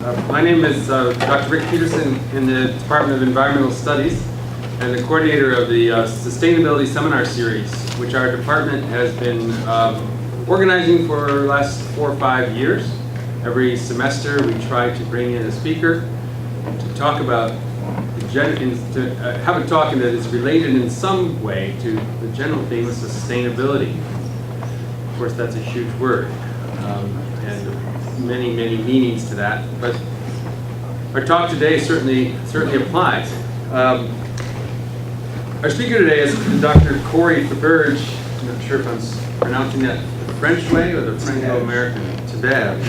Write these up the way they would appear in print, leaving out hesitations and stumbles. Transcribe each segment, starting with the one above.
My name is Dr. Rick Peterson in the Department of Environmental Studies and the coordinator of the Sustainability Seminar Series, which our department has been organizing for the last 4 or 5 years. Every semester we try to bring in a speaker to talk about, to have a talk that is related in some way to the general theme of sustainability. Of course, that's a huge word, and many meanings to that, but our talk today certainly applies. Our speaker today is Dr. Cory Theberge. I'm not sure if I'm pronouncing that the French way or the Franco-American. Theberge.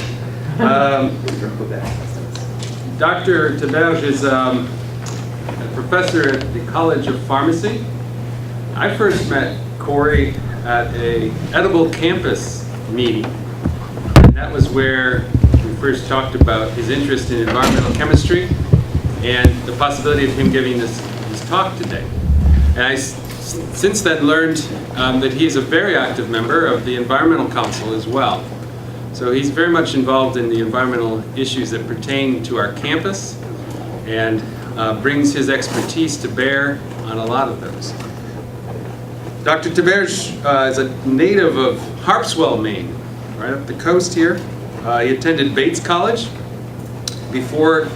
Dr. Theberge is a professor at the College of Pharmacy. I first met Cory at an edible campus meeting. And that was where we first talked about his interest in environmental chemistry and the possibility of him giving this talk today. And I since then learned that he is a very active member of the Environmental Council as well. So he's very much involved in the environmental issues that pertain to our campus and brings his expertise to bear on a lot of those. Dr. Theberge is a native of Harpswell, Maine, right up the coast here. He attended Bates College before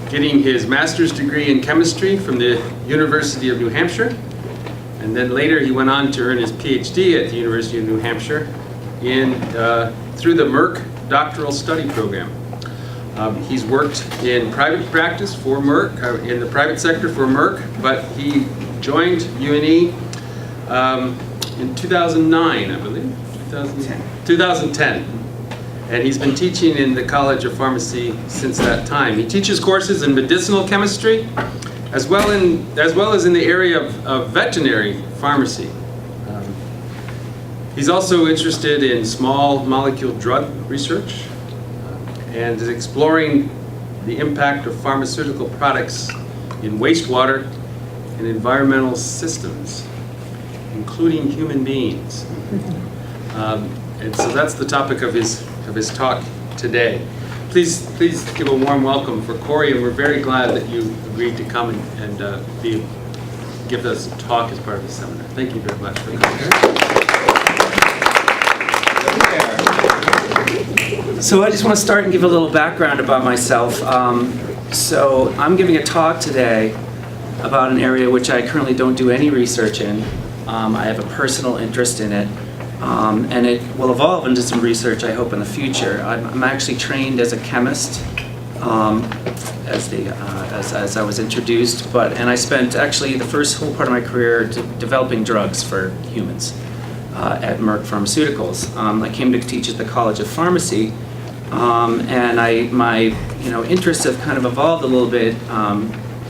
getting his master's degree in chemistry from the University of New Hampshire. And then later he went on to earn his PhD at the University of New Hampshire through the Merck doctoral study program. He's worked in private practice for Merck, in the private sector for Merck, but he joined UNE in 2009, I believe. 2010. And he's been teaching in the College of Pharmacy since that time. He teaches courses in medicinal chemistry, as well as in the area of veterinary pharmacy. He's also interested in small molecule drug research and is exploring the impact of pharmaceutical products in wastewater and environmental systems, including human beings. And so that's the topic of his talk today. Please give a warm welcome for Cory, and we're very glad that you agreed to come and give us a talk as part of the seminar. Thank you very much for coming. So I just want to start and give a little background about myself. So I'm giving a talk today about an area which I currently don't do any research in. I have a personal interest in it. And it will evolve into some research, I hope, in the future. I'm actually trained as a chemist, as I was introduced, and I spent actually the first whole part of my career developing drugs for humans at Merck Pharmaceuticals. I came to teach at the College of Pharmacy, and my interests have kind of evolved a little bit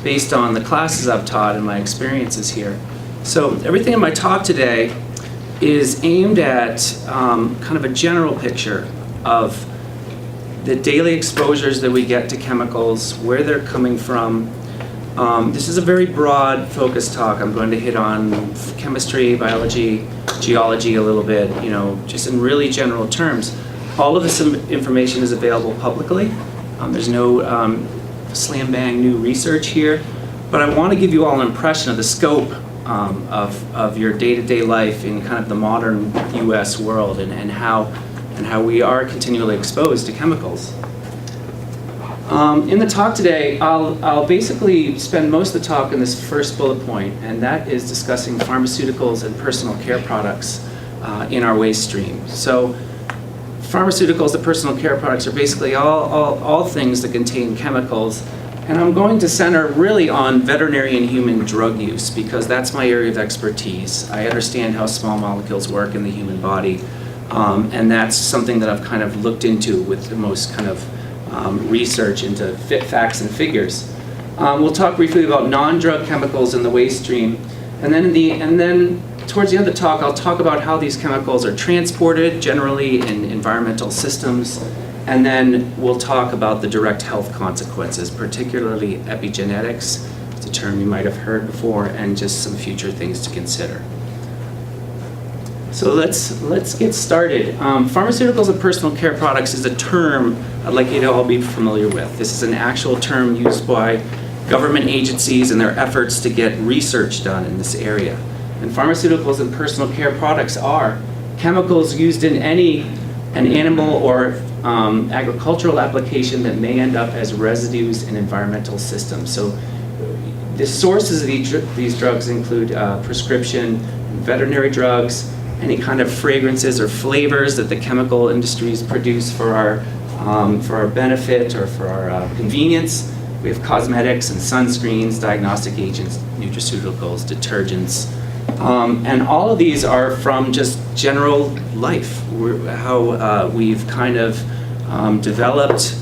based on the classes I've taught and my experiences here. So everything in my talk today is aimed at kind of a general picture of the daily exposures that we get to chemicals, where they're coming from. This is a very broad focused talk. I'm going to hit on chemistry, biology, geology a little bit, just in really general terms. All of this information is available publicly. There's no slam bang new research here, but I want to give you all an impression of the scope of your day-to-day life in kind of the modern U.S. world and how we are continually exposed to chemicals. In the talk today, I'll basically spend most of the talk in this first bullet point, and that is discussing pharmaceuticals and personal care products in our waste stream. So pharmaceuticals and personal care products are basically all things that contain chemicals. And I'm going to center really on veterinary and human drug use because that's my area of expertise. I understand how small molecules work in the human body, and that's something that I've kind of looked into with the most kind of research into facts and figures. We'll talk briefly about non-drug chemicals in the waste stream, and then towards the end of the talk, I'll talk about how these chemicals are transported generally in environmental systems. And then we'll talk about the direct health consequences, particularly epigenetics. It's a term you might have heard before, and just some future things to consider. So let's get started. Pharmaceuticals and personal care products is a term I'd like you to all be familiar with. This is an actual term used by government agencies in their efforts to get research done in this area. And pharmaceuticals and personal care products are chemicals used in an animal or agricultural application that may end up as residues in environmental systems. So the sources of these drugs include prescription, veterinary drugs, any kind of fragrances or flavors that the chemical industries produce for our benefit or for our convenience. We have cosmetics and sunscreens, diagnostic agents, nutraceuticals, detergents. And all of these are from just general life, how we've kind of developed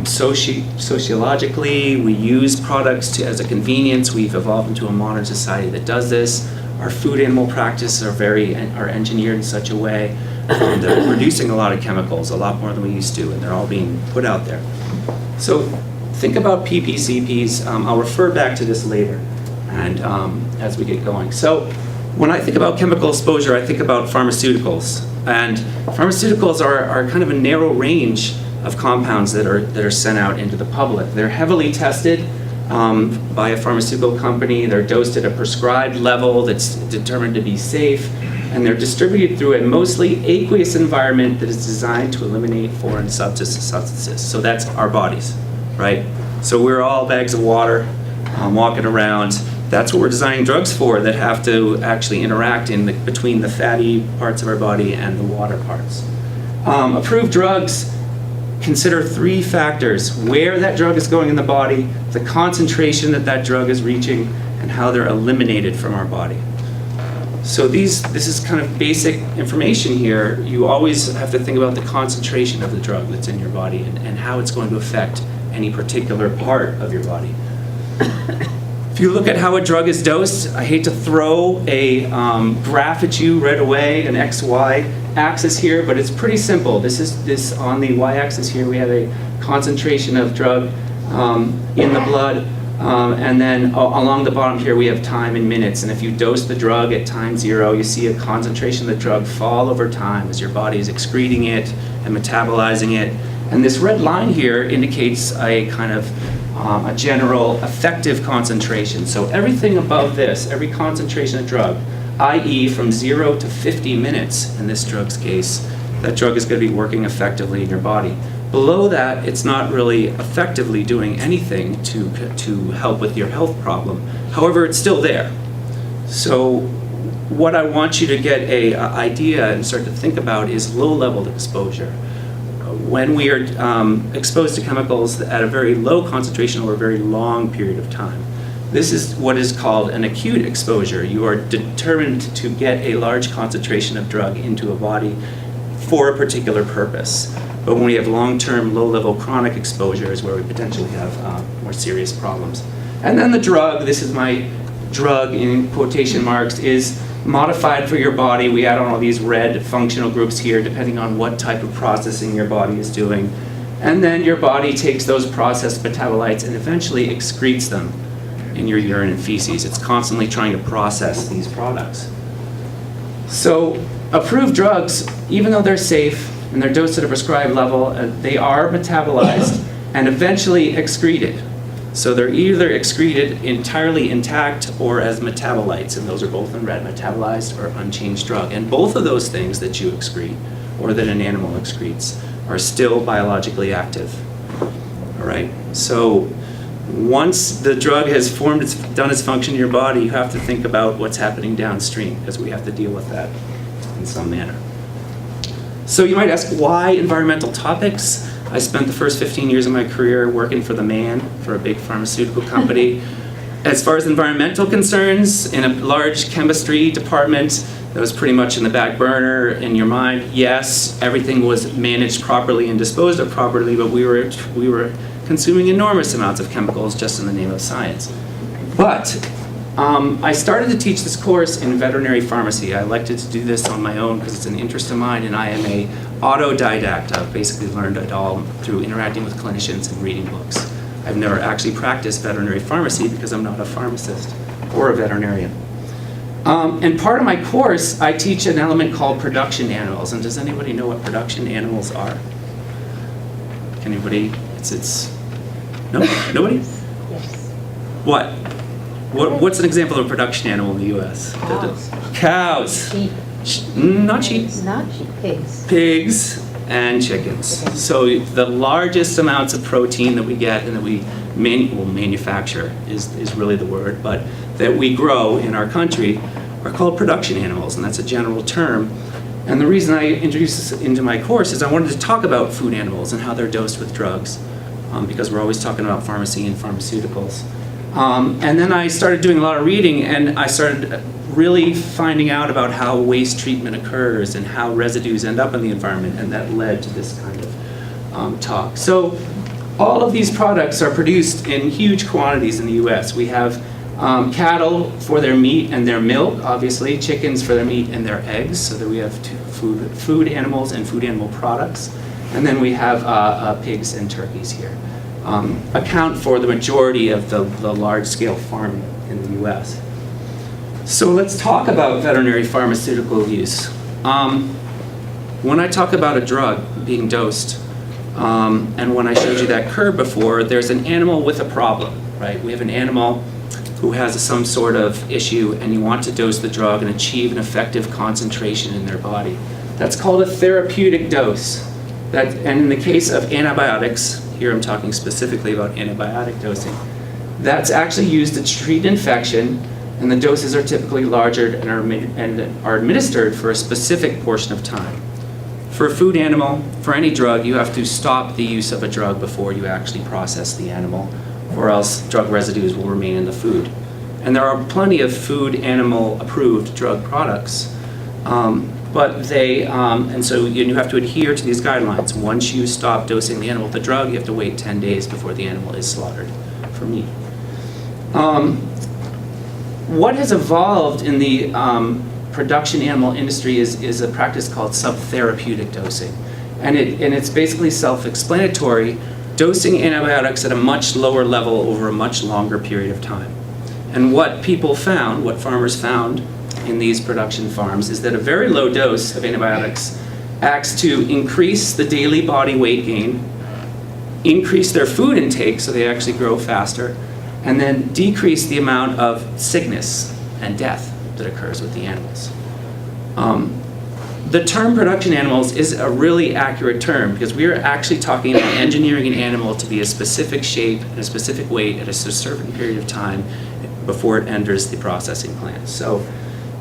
sociologically. We use products as a convenience. We've evolved into a modern society that does this. Our food animal practices are engineered in such a way that they're producing a lot of chemicals, a lot more than we used to, and they're all being put out there. So think about PPCPs. I'll refer back to this later and as we get going. So when I think about chemical exposure, I think about pharmaceuticals. And pharmaceuticals are kind of a narrow range of compounds that are sent out into the public. They're heavily tested by a pharmaceutical company. They're dosed at a prescribed level that's determined to be safe, and they're distributed through a mostly aqueous environment that is designed to eliminate foreign substances. So that's our bodies, right? So we're all bags of water walking around. That's what we're designing drugs for, that have to actually interact between the fatty parts of our body and the water parts. Approved drugs consider three factors: where that drug is going in the body, the concentration that drug is reaching, and how they're eliminated from our body. So this is kind of basic information here. You always have to think about the concentration of the drug that's in your body and how it's going to affect any particular part of your body. If you look at how a drug is dosed, I hate to throw a graph at you right away, an XY axis here, but it's pretty simple. This on the y-axis here, we have a concentration of drug in the blood, and then along the bottom here we have time in minutes. And if you dose the drug at time 0, you see a concentration of the drug fall over time as your body is excreting it and metabolizing it. And this red line here indicates a kind of a general effective concentration. So everything above this, every concentration of drug, i.e. from 0 to 50 minutes in this drug's case, that drug is going to be working effectively in your body. Below that, it's not really effectively doing anything to help with your health problem. However, it's still there. So what I want you to get an idea and start to think about is low-level exposure. When we are exposed to chemicals at a very low concentration over a very long period of time. This is what is called an acute exposure. You are determined to get a large concentration of drug into a body for a particular purpose. But when we have long-term, low-level chronic exposure is where we potentially have more serious problems. And then the drug, this is my drug in quotation marks, is modified for your body. We add on all these red functional groups here depending on what type of processing your body is doing. And then your body takes those processed metabolites and eventually excretes them in your urine and feces. It's constantly trying to process these products. So approved drugs, even though they're safe and they're dosed at a prescribed level, they are metabolized and eventually excreted. So they're either excreted entirely intact or as metabolites, and those are both in red, metabolized or unchanged drug. And both of those things that you excrete or that an animal excretes are still biologically active. All right, so once the drug has done its function in your body, you have to think about what's happening downstream, because we have to deal with that in some manner. So you might ask, why environmental topics? I spent the first 15 years of my career working for a big pharmaceutical company. As far as environmental concerns, in a large chemistry department, that was pretty much in the back burner in your mind. Yes, everything was managed properly and disposed of properly, but we were consuming enormous amounts of chemicals just in the name of science. But I started to teach this course in veterinary pharmacy. I elected to do this on my own because it's an interest of mine, and I am an autodidact. I've basically learned it all through interacting with clinicians and reading books. I've never actually practiced veterinary pharmacy because I'm not a pharmacist or a veterinarian. And part of my course, I teach an element called production animals. And does anybody know what production animals are? Can anybody? It's no, nobody. Yes. What? What's an example of a production animal in the U.S.? Cows. Cows. Sheep. Not sheep. Not sheep, pigs. Pigs and chickens. Okay. So the largest amounts of protein that we get and that we manufacture is really the word, but that we grow in our country are called production animals, and that's a general term. And the reason I introduced this into my course is I wanted to talk about food animals and how they're dosed with drugs, because we're always talking about pharmacy and pharmaceuticals. And then I started doing a lot of reading, and I started really finding out about how waste treatment occurs and how residues end up in the environment, and that led to this kind of talk. So all of these products are produced in huge quantities in the US. We have cattle for their meat and their milk, obviously, chickens for their meat and their eggs, so that we have food animals and food animal products. And then we have pigs and turkeys here. Account for the majority of the large-scale farming in the US. So let's talk about veterinary pharmaceutical use. When I talk about a drug being dosed, and when I showed you that curve before, there's an animal with a problem, right? We have an animal who has some sort of issue, and you want to dose the drug and achieve an effective concentration in their body. That's called a therapeutic dose. And in the case of antibiotics, here I'm talking specifically about antibiotic dosing, that's actually used to treat infection, and the doses are typically larger and are administered for a specific portion of time. For a food animal, for any drug, you have to stop the use of a drug before you actually process the animal, or else drug residues will remain in the food. And there are plenty of food animal approved drug products, but they, and so you have to adhere to these guidelines. Once you stop dosing the animal with the drug, you have to wait 10 days before the animal is slaughtered for meat. What has evolved in the production animal industry is a practice called subtherapeutic dosing. And it's basically self-explanatory, dosing antibiotics at a much lower level over a much longer period of time. And what people found, what farmers found in these production farms, is that a very low dose of antibiotics acts to increase the daily body weight gain, increase their food intake so they actually grow faster, and then decrease the amount of sickness and death that occurs with the animals. The term production animals is a really accurate term because we are actually talking about engineering an animal to be a specific shape and a specific weight at a certain period of time before it enters the processing plant. So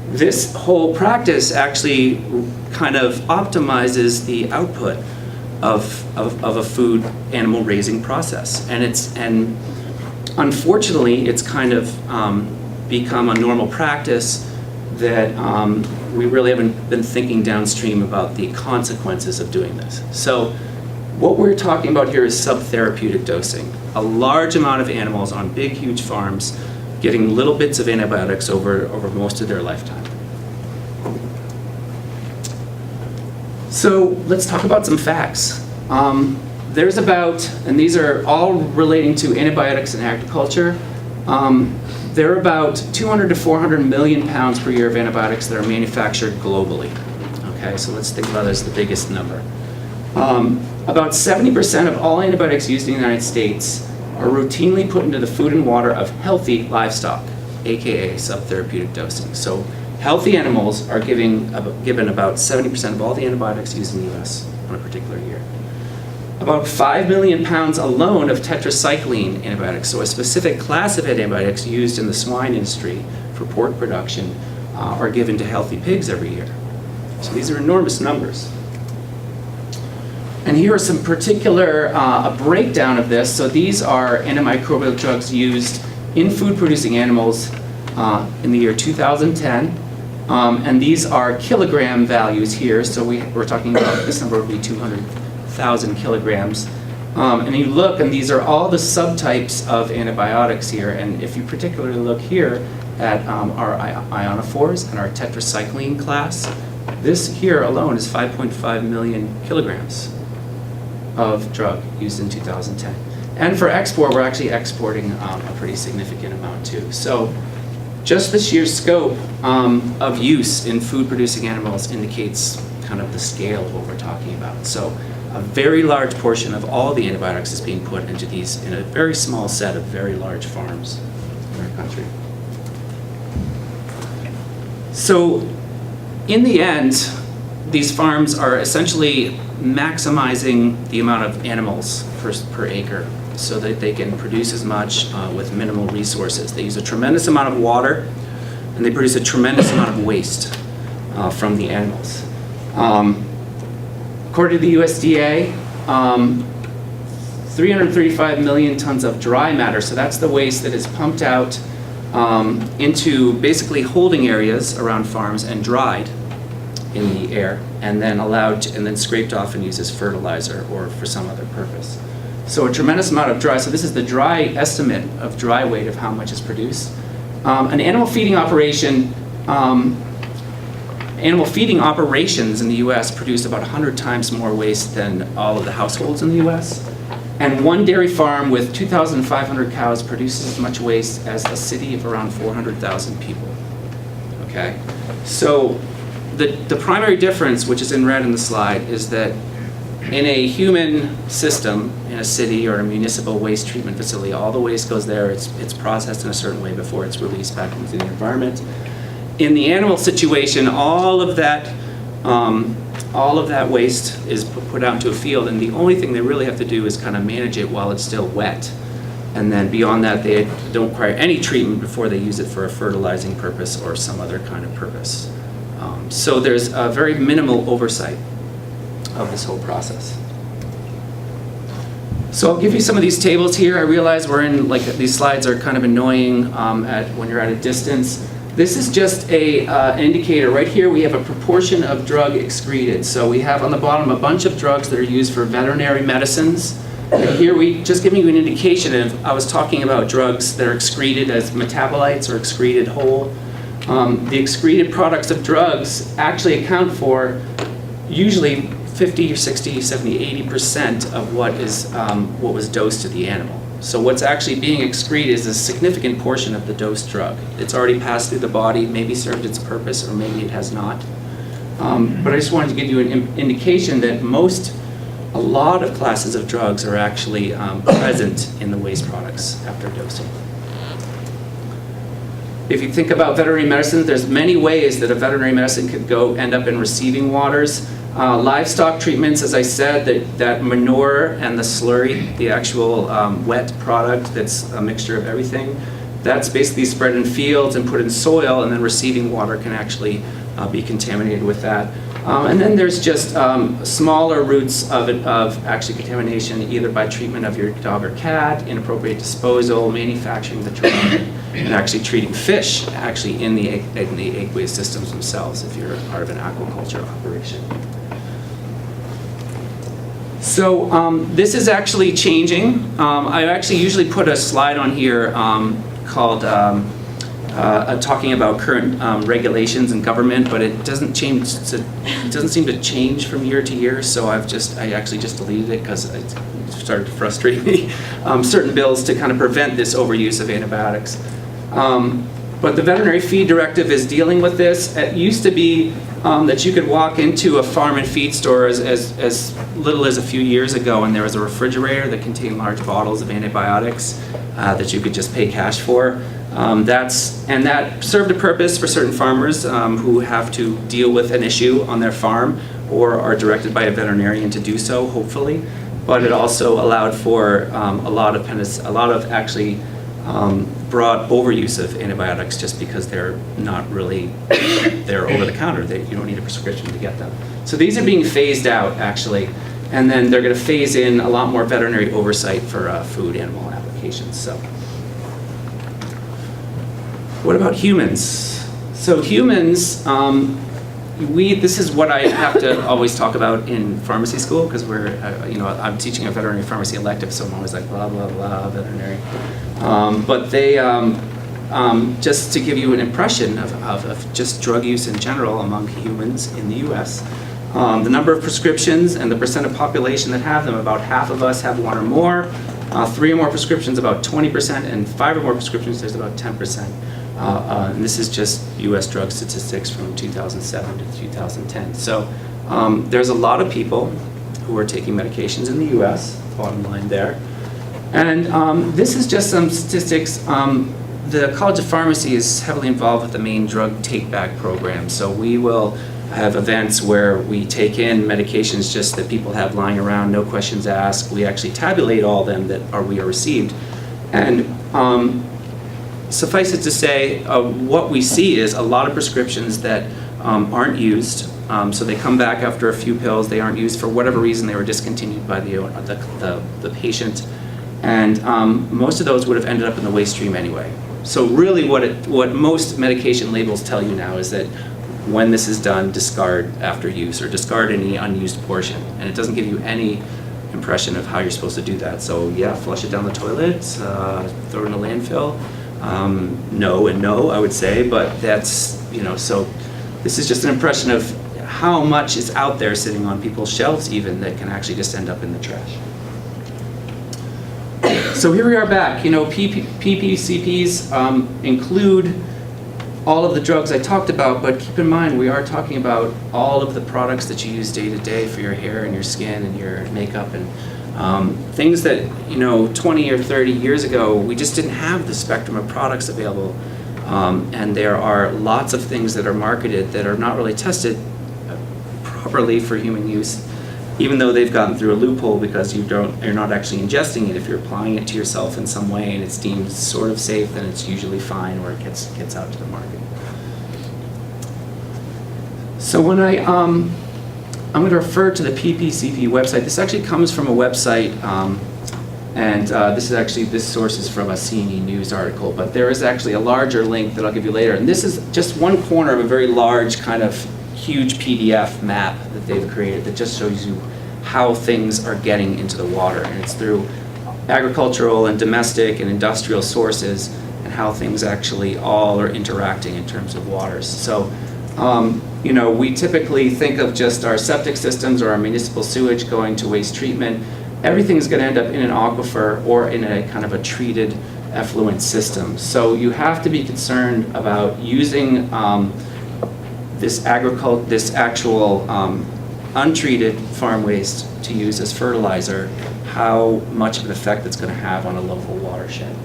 this whole practice actually kind of optimizes the output of a food animal raising process. And unfortunately, it's kind of become a normal practice that we really haven't been thinking downstream about the consequences of doing this. So what we're talking about here is subtherapeutic dosing. A large amount of animals on big, huge farms getting little bits of antibiotics over most of their lifetime. So let's talk about some facts. There's about, and these are all relating to antibiotics in agriculture, there are about 200 to 400 million pounds per year of antibiotics that are manufactured globally. Okay, so let's think about it as the biggest number. About 70% of all antibiotics used in the United States are routinely put into the food and water of healthy livestock, aka subtherapeutic dosing. So healthy animals are given about 70% of all the antibiotics used in the US on a particular year. About 5 million pounds alone of tetracycline antibiotics, so a specific class of antibiotics used in the swine industry for pork production, are given to healthy pigs every year. So these are enormous numbers. And here are some particular, a breakdown of this. So these are antimicrobial drugs used in food-producing animals in the year 2010. And these are kilogram values here. So we're talking about, this number would be 200,000 kilograms. And you look, and these are all the subtypes of antibiotics here. And if you particularly look here at our ionophores and our tetracycline class, this here alone is 5.5 million kilograms of drug used in 2010. And for export, we're actually exporting a pretty significant amount too. So just the sheer scope of use in food-producing animals indicates kind of the scale of what we're talking about. So a very large portion of all the antibiotics is being put into these in a very small set of very large farms in our country. So in the end, these farms are essentially maximizing the amount of animals per acre so that they can produce as much with minimal resources. They use a tremendous amount of water and they produce a tremendous amount of waste from the animals. According to the USDA, 335 million tons of dry matter, so that's the waste that is pumped out into basically holding areas around farms and dried in the air, and then and then scraped off and used as fertilizer or for some other purpose. So a tremendous amount of dry, so this is the dry estimate of dry weight of how much is produced. An animal feeding operation, animal feeding operations in the US produce about 100 times more waste than all of the households in the US. And one dairy farm with 2,500 cows produces as much waste as a city of around 400,000 people. Okay? So the primary difference, which is in red in the slide, is that in a human system, in a city or a municipal waste treatment facility, all the waste goes there, it's processed in a certain way before it's released back into the environment. In the animal situation, all of that waste is put out into a field, and the only thing they really have to do is kind of manage it while it's still wet. And then beyond that, they don't require any treatment before they use it for a fertilizing purpose or some other kind of purpose. So there's a very minimal oversight of this whole process. So I'll give you some of these tables here. I realize these slides are kind of annoying when you're at a distance. This is just an indicator. Right here we have a proportion of drug excreted. So we have on the bottom a bunch of drugs that are used for veterinary medicines. And here we just giving you an indication of, I was talking about drugs that are excreted as metabolites or excreted whole. The excreted products of drugs actually account for usually 50 or 60, 70, 80% of what was dosed to the animal. So what's actually being excreted is a significant portion of the dosed drug. It's already passed through the body, maybe served its purpose, or maybe it has not. But I just wanted to give you an indication that a lot of classes of drugs are actually present in the waste products after dosing. If you think about veterinary medicine, there's many ways that a veterinary medicine could end up in receiving waters. Livestock treatments, as I said, that manure and the slurry, the actual wet product that's a mixture of everything, that's basically spread in fields and put in soil, and then receiving water can actually be contaminated with that. And then there's just smaller routes of actually contamination, either by treatment of your dog or cat, inappropriate disposal, manufacturing the drug, and actually treating fish actually in the aqueous systems themselves if you're part of an aquaculture operation. So this is actually changing. I actually usually put a slide on here called talking about current regulations and government, but it doesn't seem to change from year to year. So I actually just deleted it because it started to frustrate me. Certain bills to kind of prevent this overuse of antibiotics. But the veterinary feed directive is dealing with this. It used to be that you could walk into a farm and feed store as little as a few years ago, and there was a refrigerator that contained large bottles of antibiotics that you could just pay cash for. That served a purpose for certain farmers who have to deal with an issue on their farm or are directed by a veterinarian to do so, hopefully. But it also allowed for a lot of actually broad overuse of antibiotics just because they're not really, they're over the counter. You don't need a prescription to get them. So these are being phased out actually, and then they're going to phase in a lot more veterinary oversight for food animal applications. So, what about humans? So humans, this is what I have to always talk about in pharmacy school because I'm teaching a veterinary pharmacy elective, so I'm always like blah blah blah veterinary. But they, just to give you an impression of just drug use in general among humans in the U.S., the number of prescriptions and the percent of population that have them, about half of us have one or more. 3 or more prescriptions, about 20%, and 5 or more prescriptions, there's about 10%. And this is just U.S. drug statistics from 2007 to 2010. So there's a lot of people who are taking medications in the US, bottom line there. And this is just some statistics. The College of Pharmacy is heavily involved with the main drug take-back program. So we will have events where we take in medications just that people have lying around, no questions asked. We actually tabulate all of them that we are received. And suffice it to say, what we see is a lot of prescriptions that aren't used. So they come back after a few pills, they aren't used for whatever reason, they were discontinued by the patient. And most of those would have ended up in the waste stream anyway. So really what most medication labels tell you now is that when this is done, discard after use or discard any unused portion. And it doesn't give you any impression of how you're supposed to do that. So yeah, flush it down the toilet, throw it in a landfill. No and no, I would say, but that's, so this is just an impression of how much is out there sitting on people's shelves even that can actually just end up in the trash. So here we are back. PPCPs include all of the drugs I talked about, but keep in mind we are talking about all of the products that you use day to day for your hair and your skin and your makeup and things that 20 or 30 years ago we just didn't have the spectrum of products available. And there are lots of things that are marketed that are not really tested properly for human use, even though they've gotten through a loophole because you're not actually ingesting it. If you're applying it to yourself in some way and it's deemed sort of safe, then it's usually fine or it gets out to the market. So when I'm going to refer to the PPCP website. This actually comes from a website, and this source is from a CNE News article, but there is actually a larger link that I'll give you later. And this is just one corner of a very large kind of huge PDF map that they've created that just shows you how things are getting into the water. And it's through agricultural and domestic and industrial sources and how things actually all are interacting in terms of waters. So, we typically think of just our septic systems or our municipal sewage going to waste treatment. Everything's going to end up in an aquifer or in a kind of a treated effluent system. So you have to be concerned about using this actual untreated farm waste to use as fertilizer, how much of an effect it's going to have on a local watershed.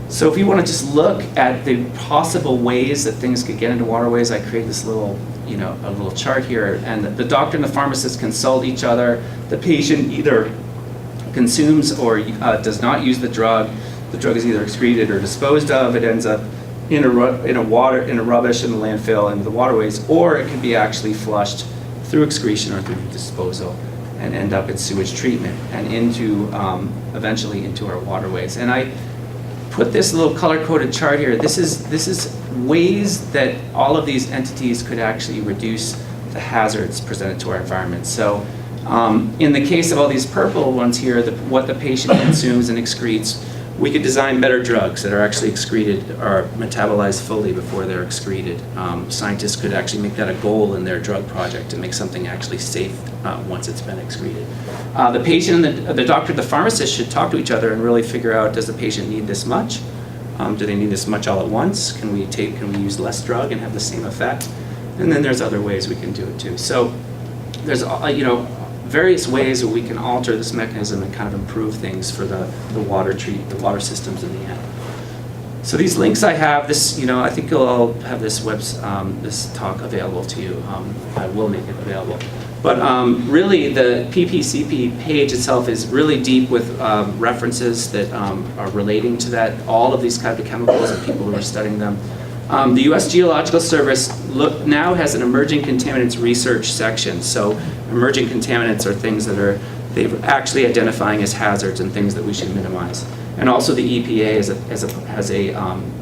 So if you want to just look at the possible ways that things could get into waterways, I create this little, a little chart here, and the doctor and the pharmacist consult each other. The patient either consumes or does not use the drug. The drug is either excreted or disposed of. It ends up in a rubbish in the landfill and the waterways, or it can be actually flushed through excretion or through disposal and end up in sewage treatment and eventually into our waterways. And I put this little color-coded chart here. This is ways that all of these entities could actually reduce the hazards presented to our environment. So in the case of all these purple ones here, what the patient consumes and excretes, we could design better drugs that are actually excreted or metabolized fully before they're excreted. Scientists could actually make that a goal in their drug project to make something actually safe once it's been excreted. The patient and the doctor, the pharmacist should talk to each other and really figure out, does the patient need this much? Do they need this much all at once? Can we use less drug and have the same effect? And then there's other ways we can do it too. So there's various ways that we can alter this mechanism and kind of improve things for the water systems in the end. So these links I have, I think you'll all have this talk available to you. I will make it available. But really, the PPCP page itself is really deep with references that are relating to that, all of these kinds of chemicals and people who are studying them. The U.S. Geological Service now has an emerging contaminants research section. So emerging contaminants are things that they're actually identifying as hazards and things that we should minimize. And also the EPA has a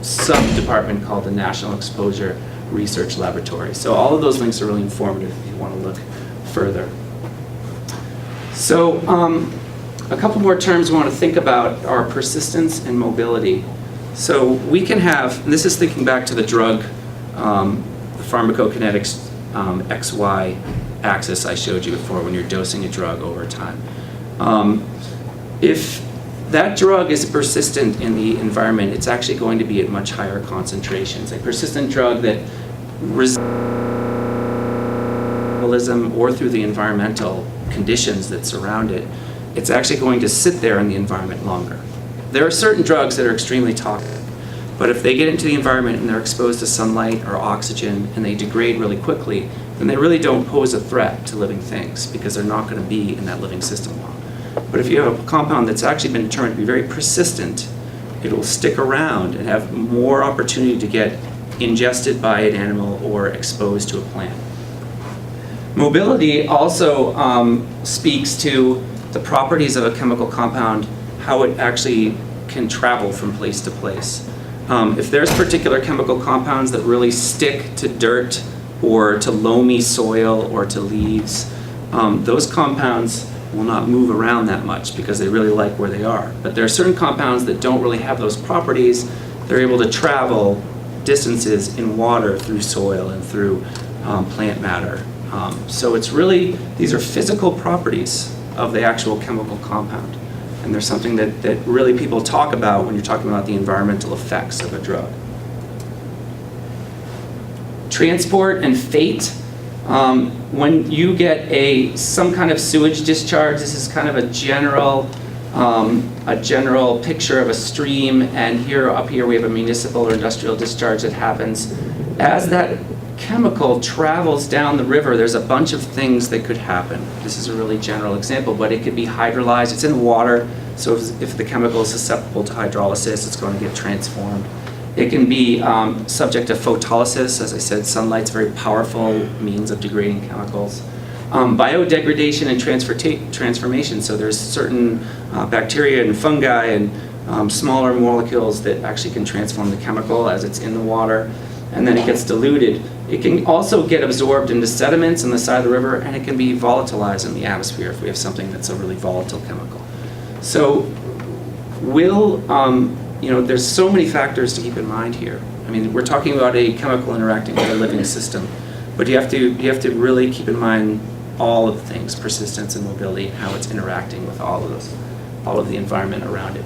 sub-department called the National Exposure Research Laboratory. So all of those links are really informative if you want to look further. So a couple more terms we want to think about are persistence and mobility. So we can have, and this is thinking back to the drug, the pharmacokinetics XY axis I showed you before when you're dosing a drug over time. If that drug is persistent in the environment, it's actually going to be at much higher concentrations. A persistent drug that metabolism or through the environmental conditions that surround it, it's actually going to sit there in the environment longer. There are certain drugs that are extremely toxic, but if they get into the environment and they're exposed to sunlight or oxygen and they degrade really quickly, then they really don't pose a threat to living things because they're not going to be in that living system long. But if you have a compound that's actually been determined to be very persistent, it will stick around and have more opportunity to get ingested by an animal or exposed to a plant. Mobility also speaks to the properties of a chemical compound, how it actually can travel from place to place. If there's particular chemical compounds that really stick to dirt or to loamy soil or to leaves, those compounds will not move around that much because they really like where they are. But there are certain compounds that don't really have those properties. They're able to travel distances in water through soil and through plant matter. So it's really, these are physical properties of the actual chemical compound. And there's something that really people talk about when you're talking about the environmental effects of a drug. Transport and fate. When you get some kind of sewage discharge, this is kind of a general picture of a stream, and up here we have a municipal or industrial discharge that happens. As that chemical travels down the river, there's a bunch of things that could happen. This is a really general example, but it could be hydrolyzed. It's in water, so if the chemical is susceptible to hydrolysis, it's going to get transformed. It can be subject to photolysis. As I said, sunlight's a very powerful means of degrading chemicals. Biodegradation and transformation. So there's certain bacteria and fungi and smaller molecules that actually can transform the chemical as it's in the water, and then it gets diluted. It can also get absorbed into sediments on the side of the river, and it can be volatilized in the atmosphere if we have something that's a really volatile chemical. So there's so many factors to keep in mind here. I mean, we're talking about a chemical interacting with a living system, but you have to really keep in mind all of the things, persistence and mobility, and how it's interacting with all of the environment around it.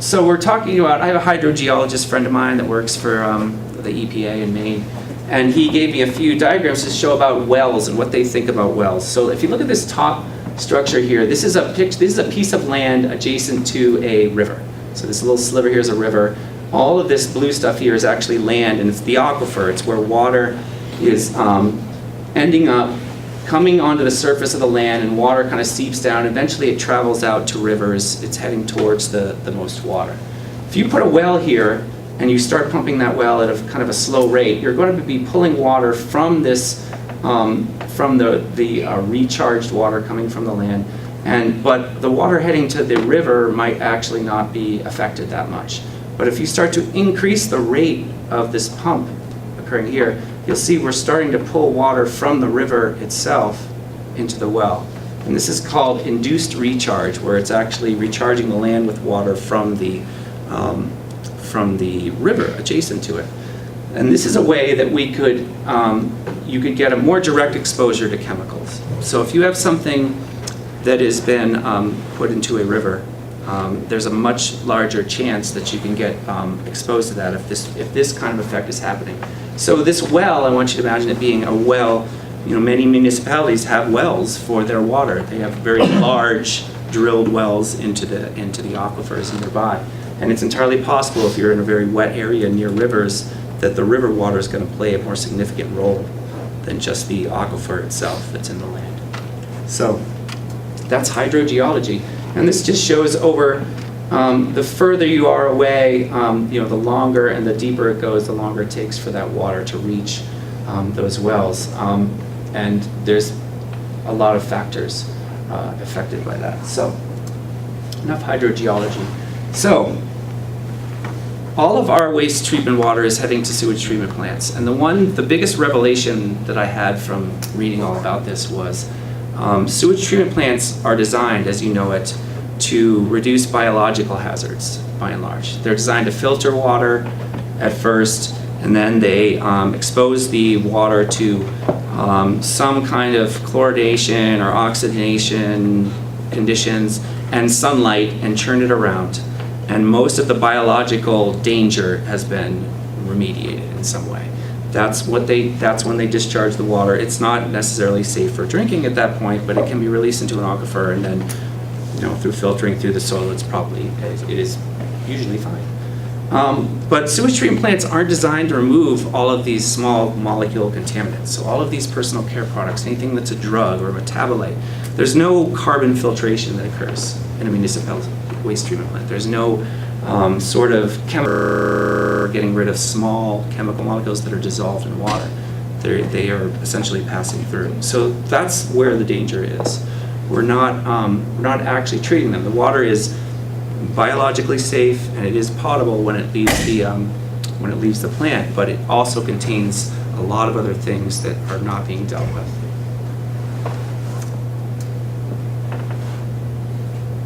So we're talking about, I have a hydrogeologist friend of mine that works for the EPA in Maine, and he gave me a few diagrams to show about wells and what they think about wells. So if you look at this top structure here, this is a piece of land adjacent to a river. So this little sliver here is a river. All of this blue stuff here is actually land, and it's the aquifer. It's where water is ending up coming onto the surface of the land, and water kind of seeps down. Eventually it travels out to rivers. It's heading towards the most water. If you put a well here and you start pumping that well at a kind of a slow rate, you're going to be pulling water from this from the recharged water coming from the land, but the water heading to the river might actually not be affected that much. But if you start to increase the rate of this pump occurring here, you'll see we're starting to pull water from the river itself into the well. And this is called induced recharge, where it's actually recharging the land with water from the river adjacent to it. And this is a way that we could, you could get a more direct exposure to chemicals. So if you have something that has been put into a river, there's a much larger chance that you can get exposed to that if this kind of effect is happening. So this well, I want you to imagine it being a well. Many municipalities have wells for their water. They have very large drilled wells into the aquifers nearby. And it's entirely possible if you're in a very wet area near rivers that the river water is going to play a more significant role than just the aquifer itself that's in the land. So that's hydrogeology. And this just shows over the further you are away, the longer and the deeper it goes, the longer it takes for that water to reach those wells. And there's a lot of factors affected by that. So enough hydrogeology. So all of our waste treatment water is heading to sewage treatment plants. And the biggest revelation that I had from reading all about this was sewage treatment plants are designed, as you know it, to reduce biological hazards, by and large. They're designed to filter water at first, and then they expose the water to some kind of chlorination or oxidation conditions and sunlight and churn it around. And most of the biological danger has been remediated in some way. that's when they discharge the water. It's not necessarily safe for drinking at that point, but it can be released into an aquifer, and then, through filtering through the soil, it is usually fine. But sewage treatment plants aren't designed to remove all of these small molecule contaminants. So all of these personal care products, anything that's a drug or a metabolite, there's no carbon filtration that occurs in a municipal waste treatment plant. There's no sort of chemical getting rid of small chemical molecules that are dissolved in water. They are essentially passing through. So that's where the danger is. We're not actually treating them. The water is biologically safe, and it is potable when it leaves the plant, but it also contains a lot of other things that are not being dealt with.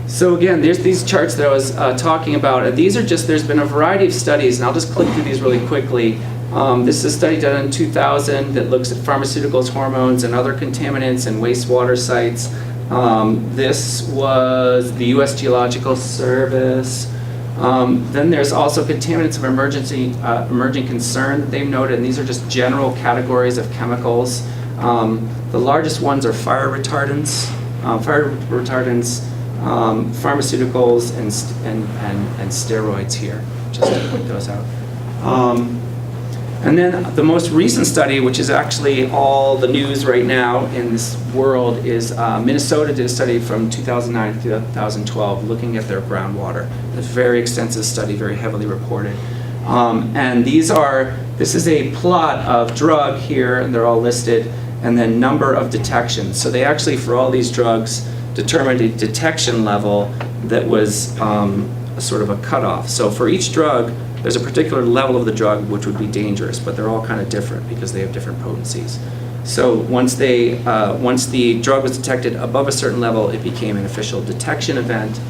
So again, there's these charts that I was talking about. These are there's been a variety of studies, and I'll just click through these really quickly. This is a study done in 2000 that looks at pharmaceuticals, hormones, and other contaminants in wastewater sites. This was the U.S. Geological Service. Then there's also contaminants of emerging concern that they've noted, and these are just general categories of chemicals. The largest ones are fire retardants, pharmaceuticals, and steroids here, just to point those out. And then the most recent study, which is actually all the news right now in this world, is Minnesota did a study from 2009 to 2012 looking at their groundwater. It's a very extensive study, very heavily reported. And this is a plot of drug here, and they're all listed, and then number of detections. So they actually, for all these drugs, determined a detection level that was a sort of a cutoff. So for each drug, there's a particular level of the drug which would be dangerous, but they're all kind of different because they have different potencies. So once the drug was detected above a certain level, it became an official detection event.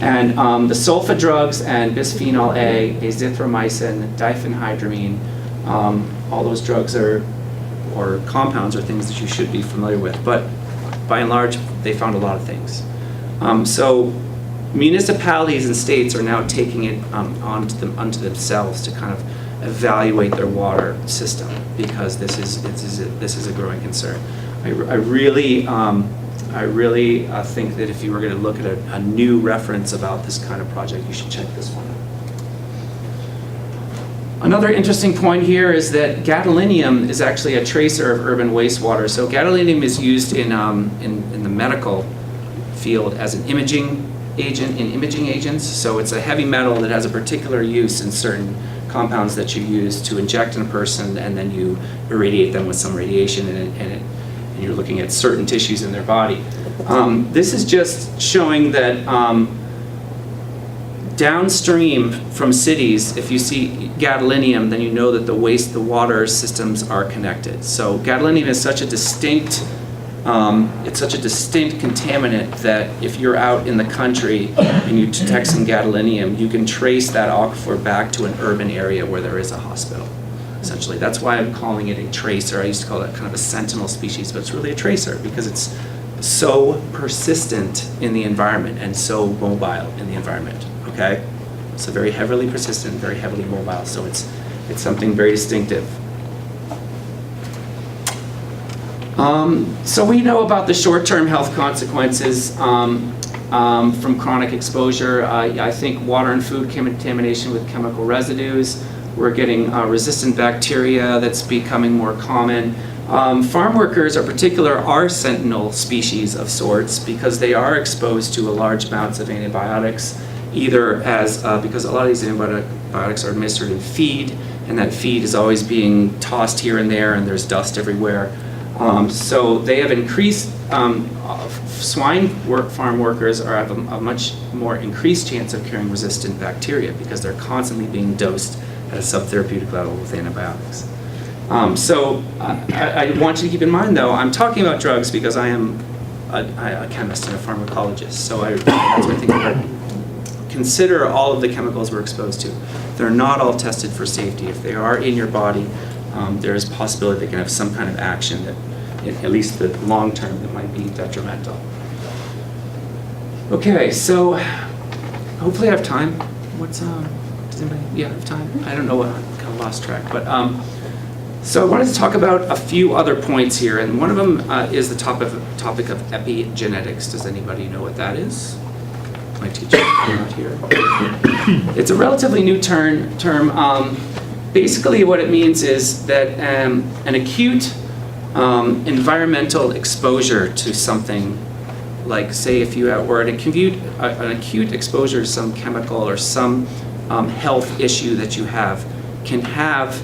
And the sulfa drugs and bisphenol A, azithromycin, diphenhydramine, all those drugs or compounds are things that you should be familiar with. But by and large, they found a lot of things. So municipalities and states are now taking it onto themselves to kind of evaluate their water system, because this is a growing concern. I really think that if you were going to look at a new reference about this kind of project, you should check this one out. Another interesting point here is that gadolinium is actually a tracer of urban wastewater. So gadolinium is used in the medical field as an imaging agents. So it's a heavy metal that has a particular use in certain compounds that you use to inject in a person, and then you irradiate them with some radiation, and you're looking at certain tissues in their body. This is just showing that downstream from cities, if you see gadolinium, then you know that the water systems are connected. So gadolinium is such a distinct contaminant that if you're out in the country and you detect some gadolinium, you can trace that aquifer back to an urban area where there is a hospital, essentially. That's why I'm calling it a tracer. I used to call it kind of a sentinel species, but it's really a tracer because it's so persistent in the environment and so mobile in the environment, okay? So very heavily persistent, very heavily mobile, so it's something very distinctive. So we know about the short-term health consequences from chronic exposure. I think water and food contamination with chemical residues. We're getting resistant bacteria that's becoming more common. Farm workers in particular are sentinel species of sorts because they are exposed to large amounts of antibiotics, either because a lot of these antibiotics are administered in feed, and that feed is always being tossed here and there, and there's dust everywhere. So they have increased, swine farm workers have a much more increased chance of carrying resistant bacteria because they're constantly being dosed at a subtherapeutic level with antibiotics. So I want you to keep in mind, though, I'm talking about drugs because I am a chemist and a pharmacologist. So that's what I think about. Consider all of the chemicals we're exposed to. They're not all tested for safety. If they are in your body, there is a possibility they can have some kind of action that, at least the long term, that might be detrimental. Okay, so hopefully I have time. Does anybody have time? I don't know what, I kind of lost track, but So I wanted to talk about a few other points here, and one of them is the topic of epigenetics. Does anybody know what that is? My teacher not here. It's a relatively new term. Basically what it means is that an acute environmental exposure to something, like say if you were an acute exposure to some chemical or some health issue that you have, can have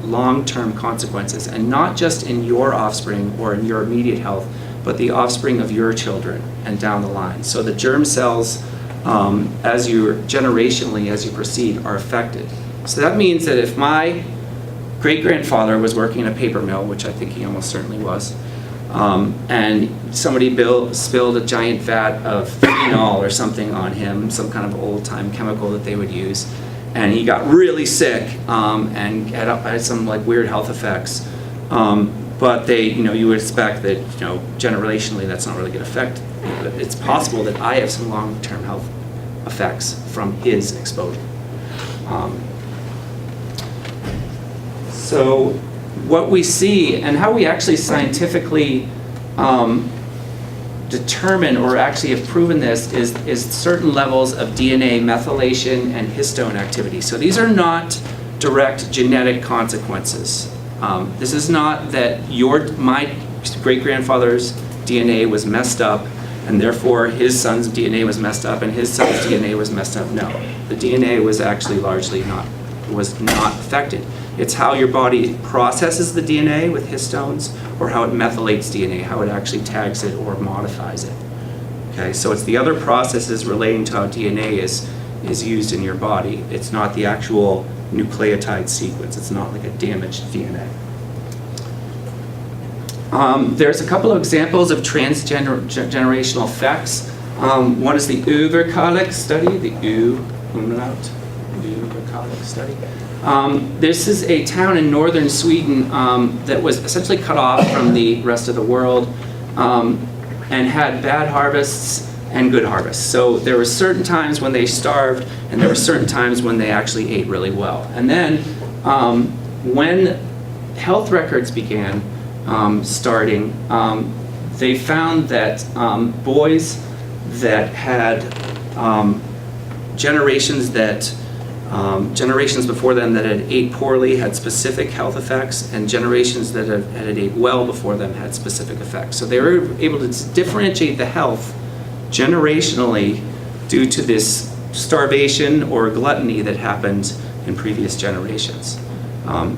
long-term consequences, and not just in your offspring or in your immediate health, but the offspring of your children and down the line. So the germ cells, generationally as you proceed, are affected. So that means that if my great-grandfather was working in a paper mill, which I think he almost certainly was, and somebody spilled a giant vat of phenol or something on him, some kind of old-time chemical that they would use, and he got really sick and had some like weird health effects. But you would expect that, generationally that's not really going to affect. But it's possible that I have some long-term health effects from his exposure. So what we see and how we actually scientifically determine or actually have proven this is certain levels of DNA methylation and histone activity. So these are not direct genetic consequences. This is not that my great-grandfather's DNA was messed up and therefore his son's DNA was messed up and his son's DNA was messed up. No, the DNA was actually largely not affected. It's how your body processes the DNA with histones, or how it methylates DNA, how it actually tags it or modifies it. Okay, so it's the other processes relating to how DNA is used in your body. It's not the actual nucleotide sequence. It's not like a damaged DNA. There's a couple of examples of transgenerational effects. One is the Überkalix study, the Überkalix study. This is a town in northern Sweden that was essentially cut off from the rest of the world and had bad harvests and good harvests. So there were certain times when they starved, and there were certain times when they actually ate really well. And then when health records began starting, they found that boys that had generations before them that had ate poorly had specific health effects, and generations that had ate well before them had specific effects. So they were able to differentiate the health generationally due to this starvation or gluttony that happened in previous generations.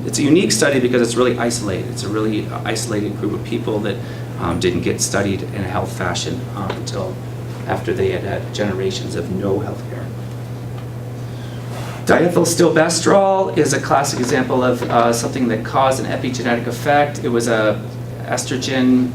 It's a unique study because it's really isolated. It's a really isolated group of people that didn't get studied in a health fashion until after they had had generations of no health care. Diethylstilbestrol is a classic example of something that caused an epigenetic effect. It was a estrogen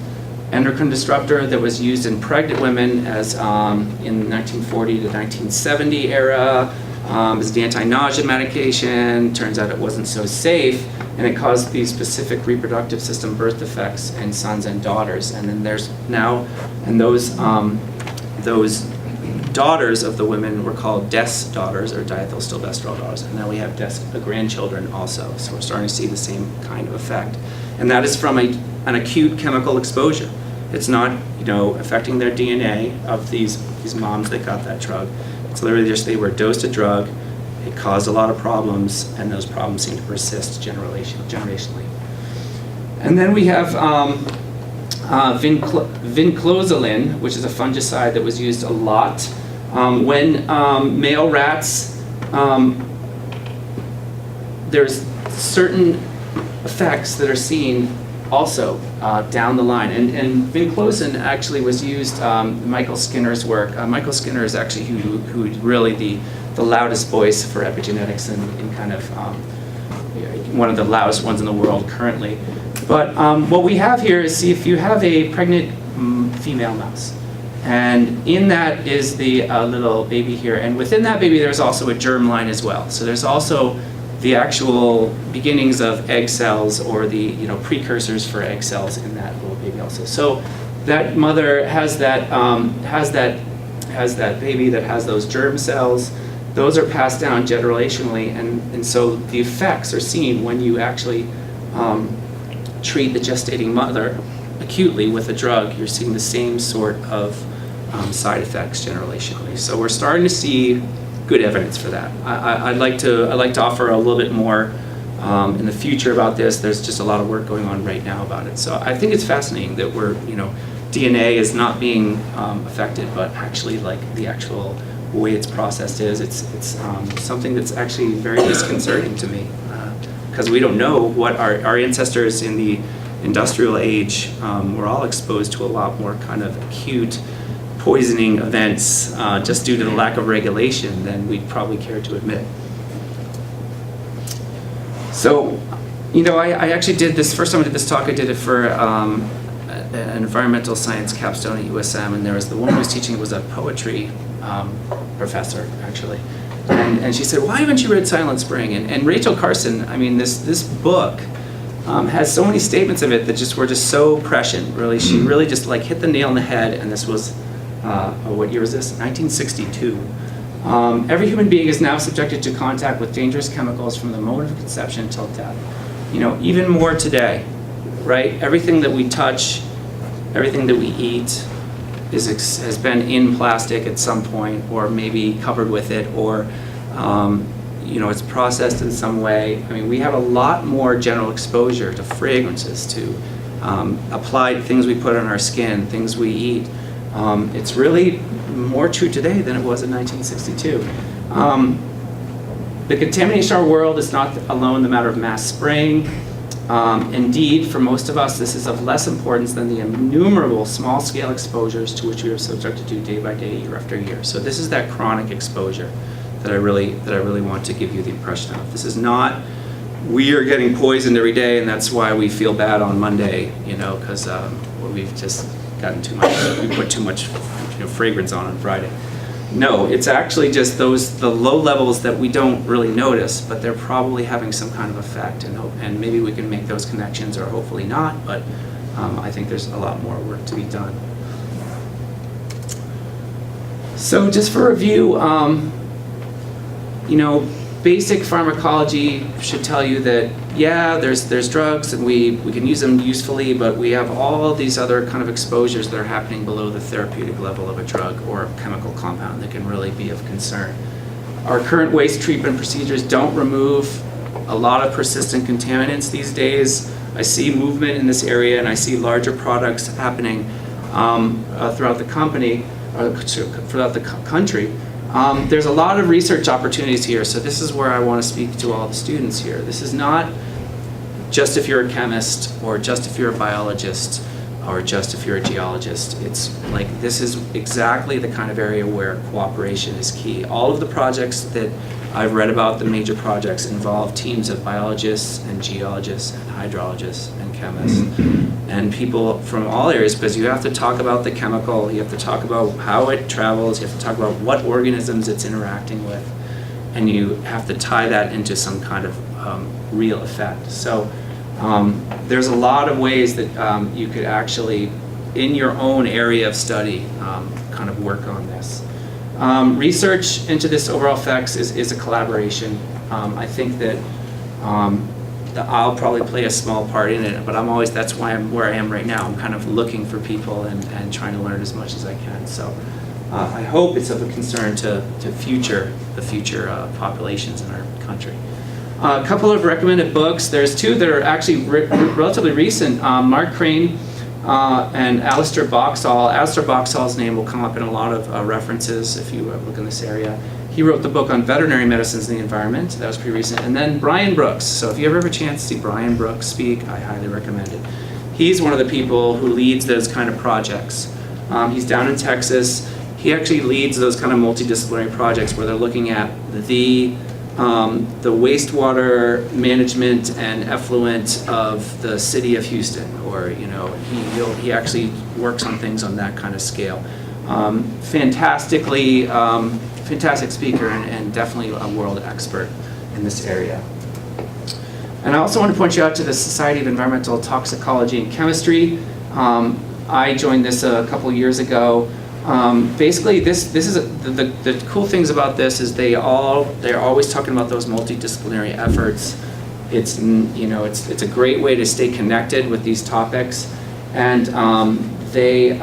endocrine disruptor that was used in pregnant women as in 1940 to 1970 era as an anti-nausea medication. Turns out it wasn't so safe, and it caused these specific reproductive system birth defects in sons and daughters. And then there's now, and those daughters of the women were called DES daughters, or diethylstilbestrol daughters, and now we have DES grandchildren also. So we're starting to see the same kind of effect, and that is from an acute chemical exposure. It's not, affecting their DNA of these moms that got that drug. It's literally just they were dosed a drug, it caused a lot of problems, and those problems seem to persist generationally. And then we have vinclozolin, which is a fungicide that was used a lot when male rats, there's certain effects that are seen also down the line. And vinclozolin actually was used, Michael Skinner's work. Michael Skinner is actually who really the loudest voice for epigenetics and kind of one of the loudest ones in the world currently. But what we have here is, see if you have a pregnant female mouse, and in that is the little baby here, and within that baby there's also a germ line as well. So there's also the actual beginnings of egg cells, or the precursors for egg cells in that little baby also. So that mother has that baby that has those germ cells. Those are passed down generationally, and so the effects are seen when you actually treat the gestating mother acutely with a drug, you're seeing the same sort of side effects generationally. So we're starting to see good evidence for that. I'd like to offer a little bit more in the future about this. There's just a lot of work going on right now about it. So I think it's fascinating that we're, DNA is not being affected, but actually like the actual way it's processed is. It's something that's actually very disconcerting to me because we don't know what our ancestors in the industrial age were all exposed to a lot more kind of acute poisoning events just due to the lack of regulation than we'd probably care to admit. So, I actually did this, first time I did this talk, I did it for an environmental science capstone at USM, and there was the woman who was teaching, it was a poetry professor, actually. And she said, why haven't you read Silent Spring? And Rachel Carson, I mean, this book has so many statements of it that were just so prescient, really. She really just like hit the nail on the head, and this was, what year was this? 1962. Every human being is now subjected to contact with dangerous chemicals from the moment of conception until death. Even more today, right? Everything that we touch, everything that we eat has been in plastic at some point, or maybe covered with it, or it's processed in some way. I mean, we have a lot more general exposure to fragrances, to applied things we put on our skin, things we eat. It's really more true today than it was in 1962. The contamination of our world is not alone the matter of mass spraying. Indeed, for most of us, this is of less importance than the innumerable small-scale exposures to which we are subjected to day by day, year after year. So this is that chronic exposure that I really want to give you the impression of. This is not, we are getting poisoned every day, and that's why we feel bad on Monday, because we've just gotten too much, we put too much fragrance on Friday. No, it's actually just the low levels that we don't really notice, but they're probably having some kind of effect, and maybe we can make those connections, or hopefully not, but I think there's a lot more work to be done. So just for review, basic pharmacology should tell you that, yeah, there's drugs and we can use them usefully, but we have all these other kind of exposures that are happening below the therapeutic level of a drug or a chemical compound that can really be of concern. Our current waste treatment procedures don't remove a lot of persistent contaminants these days. I see movement in this area, and I see larger products happening throughout the company, throughout the country. There's a lot of research opportunities here, so this is where I want to speak to all the students here. This is not just if you're a chemist, or just if you're a biologist, or just if you're a geologist. It's like, this is exactly the kind of area where cooperation is key. All of the projects that I've read about, the major projects, involve teams of biologists and geologists and hydrologists and chemists and people from all areas, because you have to talk about the chemical, you have to talk about how it travels, you have to talk about what organisms it's interacting with, and you have to tie that into some kind of real effect. So there's a lot of ways that you could actually, in your own area of study, kind of work on this. Research into this overall effects is a collaboration. I think that I'll probably play a small part in it, but that's why I'm where I am right now. I'm kind of looking for people and trying to learn as much as I can. So I hope it's of a concern to the future populations in our country. A couple of recommended books. There's two that are actually relatively recent. Mark Crane and Alistair Boxall. Alistair Boxall's name will come up in a lot of references if you look in this area. He wrote the book on veterinary medicines in the environment. That was pretty recent. And then Brian Brooks. So if you ever have a chance to see Brian Brooks speak, I highly recommend it. He's one of the people who leads those kind of projects. He's down in Texas. He actually leads those kind of multidisciplinary projects where they're looking at the wastewater management and effluent of the city of Houston, or he actually works on things on that kind of scale. Fantastic speaker, and definitely a world expert in this area. And I also want to point you out to the Society of Environmental Toxicology and Chemistry. I joined this a couple years ago. Basically, this is the cool things about this is they're always talking about those multidisciplinary efforts. It's it's a great way to stay connected with these topics, and they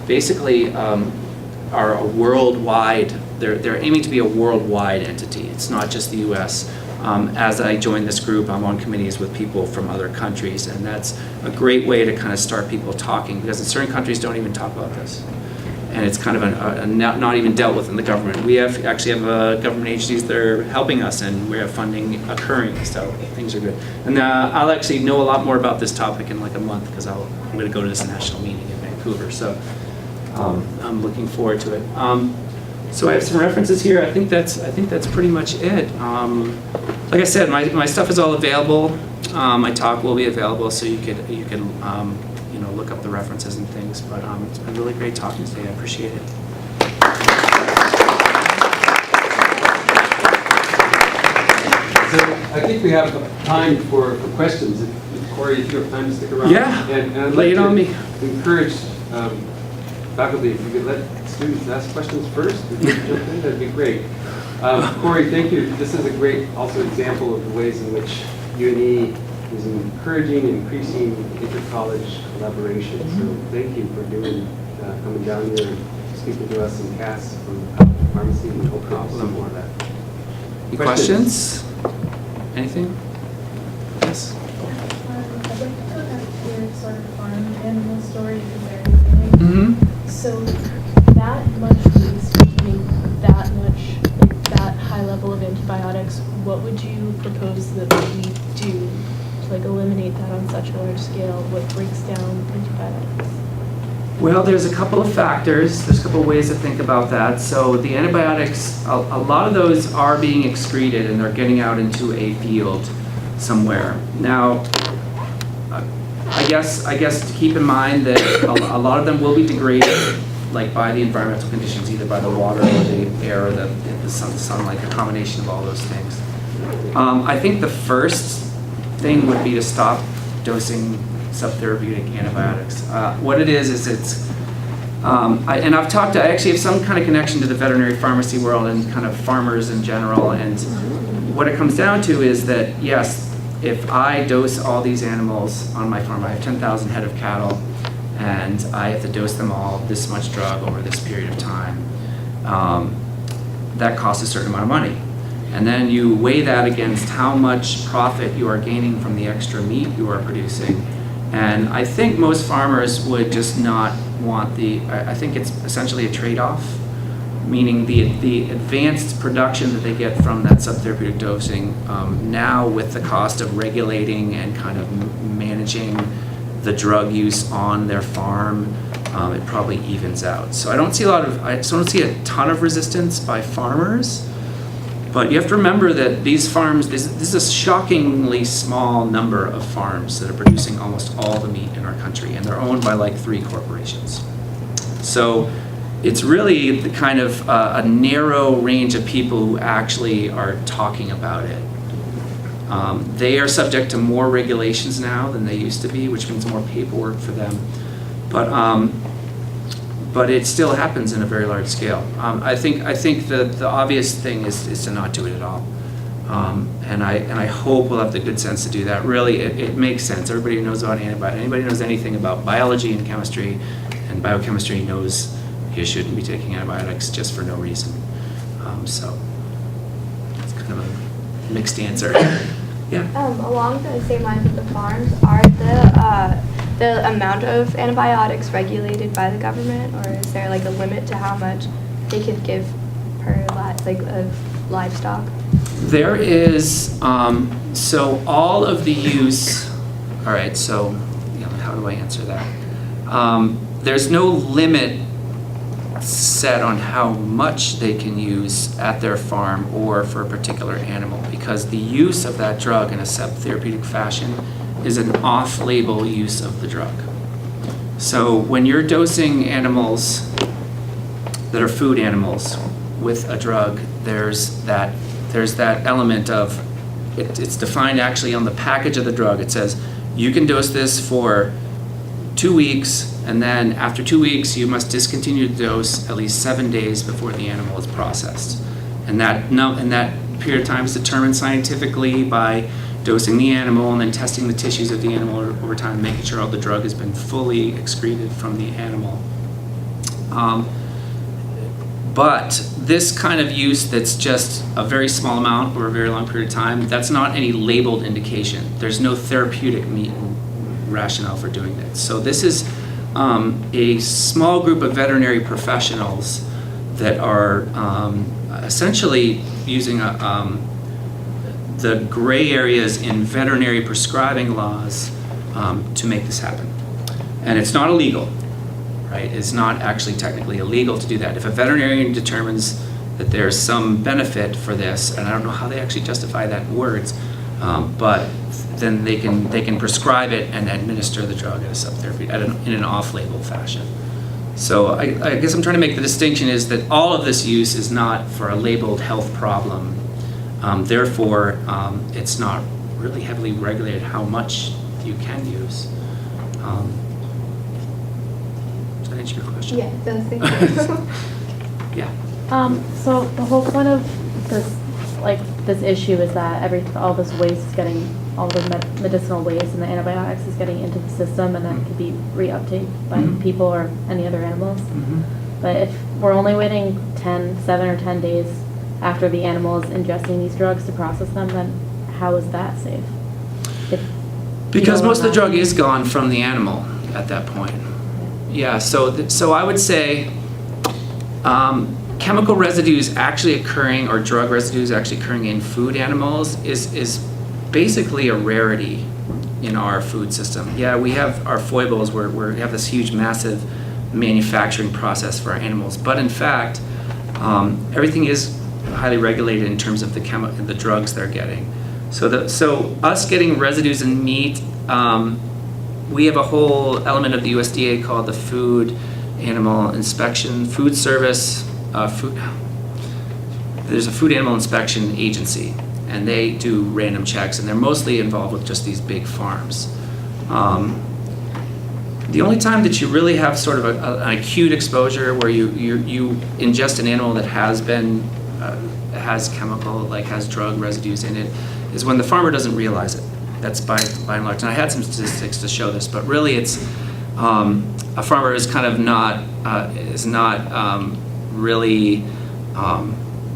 basically are a worldwide. They're aiming to be a worldwide entity. It's not just the U.S. As I joined this group, I'm on committees with people from other countries, and that's a great way to kind of start people talking, because certain countries don't even talk about this. And it's kind of a not even dealt with in the government. We actually have government agencies that are helping us, and we have funding occurring, so things are good. And I'll actually know a lot more about this topic in like a month, because I'm going to go to this national meeting in Vancouver, so I'm looking forward to it. So I have some references here. I think that's pretty much it. Like I said, my stuff is all available. My talk will be available, so you can look up the references and things. But it's been really great talking today. I appreciate it. So I think we have time for questions. If Cory, if you have time to stick around. Yeah, and I'd lay it on me. Encourage faculty, if you could let students ask questions first, if you could jump in, that'd be great. Cory, thank you. This is a great also example of the ways in which UNE is encouraging and increasing inter-college collaboration. So thank you for coming down here and speaking to us and Cass from pharmacy, and hope to some more of that. Any questions? Anything? Yes? I'd like to go back to your sort of farm animal story at the very beginning. Mm-hmm. So that much waste containing that much, like that high level of antibiotics, what would you propose that we do to like eliminate that on such a large scale? What breaks down antibiotics? Well, there's a couple of factors. There's a couple of ways to think about that. So the antibiotics, a lot of those are being excreted and they're getting out into a field somewhere. Now, I guess to keep in mind that a lot of them will be degraded, like by the environmental conditions, either by the water or the air or the sunlight, a combination of all those things. I think the first thing would be to stop dosing subtherapeutic antibiotics. What it is it's, and I've talked to, I actually have some kind of connection to the veterinary pharmacy world and kind of farmers in general, and what it comes down to is that, yes, if I dose all these animals on my farm, I have 10,000 head of cattle, and I have to dose them all this much drug over this period of time, that costs a certain amount of money. And then you weigh that against how much profit you are gaining from the extra meat you are producing. And I think most farmers would just not want I think it's essentially a trade-off, meaning the advanced production that they get from that subtherapeutic dosing, now with the cost of regulating and kind of managing the drug use on their farm, it probably evens out. So I don't see a ton of resistance by farmers. But you have to remember that these farms, this is a shockingly small number of farms that are producing almost all the meat in our country, and they're owned by like 3 corporations. So it's really the kind of a narrow range of people who actually are talking about it. They are subject to more regulations now than they used to be, which means more paperwork for them. But it still happens in a very large scale. I think the obvious thing is to not do it at all. And I hope we'll have the good sense to do that. Really, it makes sense. Everybody who knows about antibiotics, anybody who knows anything about biology and chemistry and biochemistry knows you shouldn't be taking antibiotics just for no reason. So it's kind of a mixed answer. Yeah. Along the same lines with the farms, are the amount of antibiotics regulated by the government, or is there like a limit to how much they could give per of livestock? There is, so all of the use, all right, so how do I answer that? There's no limit set on how much they can use at their farm or for a particular animal, because the use of that drug in a subtherapeutic fashion is an off-label use of the drug. So when you're dosing animals that are food animals with a drug, there's that element of, it's defined actually on the package of the drug. It says, you can dose this for 2 weeks, and then after 2 weeks, you must discontinue the dose at least 7 days before the animal is processed. And that period of time is determined scientifically by dosing the animal and then testing the tissues of the animal over time, making sure all the drug has been fully excreted from the animal. But this kind of use that's just a very small amount over a very long period of time, that's not any labeled indication. There's no therapeutic rationale for doing that. So this is a small group of veterinary professionals that are essentially using the gray areas in veterinary prescribing laws to make this happen. And it's not illegal. Right? It's not actually technically illegal to do that. If a veterinarian determines that there's some benefit for this, and I don't know how they actually justify that in words, but then they can prescribe it and administer the drug at a subtherapeutic in an off-label fashion. So I guess I'm trying to make the distinction is that all of this use is not for a labeled health problem. Therefore, it's not really heavily regulated how much you can use. Does that answer your question? Yeah, it does. Thank you. Yeah. So the whole point of this issue is that all this waste is getting, all the medicinal waste and the antibiotics is getting into the system and then can be reuptake by people or any other animals. But if we're only waiting 7 or 10 days after the animal is ingesting these drugs to process them, then how is that safe? Because most of the drug is gone from the animal at that point. Yeah, so I would say chemical residues actually occurring, or drug residues actually occurring in food animals is basically a rarity in our food system. Yeah, we have our foibles where we have this huge, massive manufacturing process for our animals, but in fact, everything is highly regulated in terms of the drugs they're getting. So us getting residues in meat, we have a whole element of the USDA called the Food Animal Inspection, Food Service, there's a Food Animal Inspection Agency, and they do random checks, and they're mostly involved with just these big farms. The only time that you really have sort of an acute exposure where you ingest an animal that has chemical, like has drug residues in it, is when the farmer doesn't realize it. That's by and large. And I had some statistics to show this, but really it's a farmer is kind of not really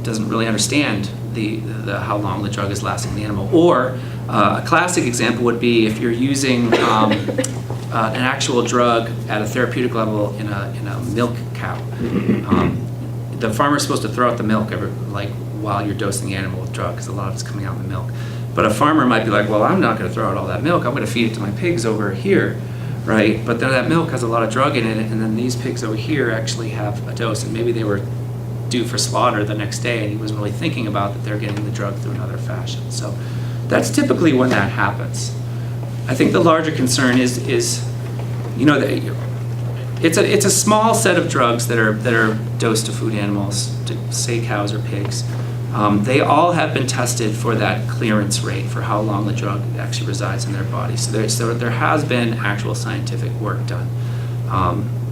doesn't really understand the how long the drug is lasting in the animal. Or a classic example would be if you're using an actual drug at a therapeutic level in a milk cow. The farmer's supposed to throw out the milk while you're dosing the animal with drug, because a lot of it's coming out in the milk. But a farmer might be like, well, I'm not going to throw out all that milk. I'm going to feed it to my pigs over here, right? But then that milk has a lot of drug in it, and then these pigs over here actually have a dose, and maybe they were due for slaughter the next day, and he wasn't really thinking about that they're getting the drug through another fashion. So that's typically when that happens. I think the larger concern is it's a small set of drugs that are dosed to food animals, to say cows or pigs. They all have been tested for that clearance rate, for how long the drug actually resides in their body. So there has been actual scientific work done.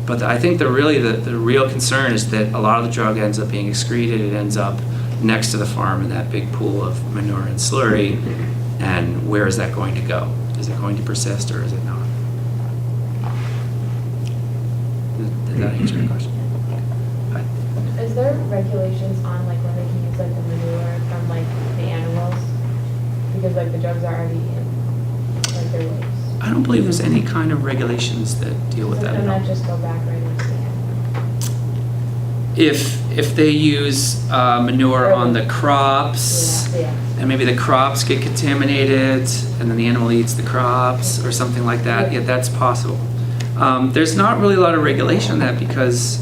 But I think the real concern is that a lot of the drug ends up being excreted. It ends up next to the farm in that big pool of manure and slurry. And where is that going to go? Is it going to persist or is it not? Did that answer your question? Is there regulations on when they can use the manure from the animals? Because the drugs are already in their waste. I don't believe there's any kind of regulations that deal with that. Doesn't that just go back right into the animal? If they use manure on the crops, and maybe the crops get contaminated, and then the animal eats the crops or something like that, yeah, that's possible. There's not really a lot of regulation on that, because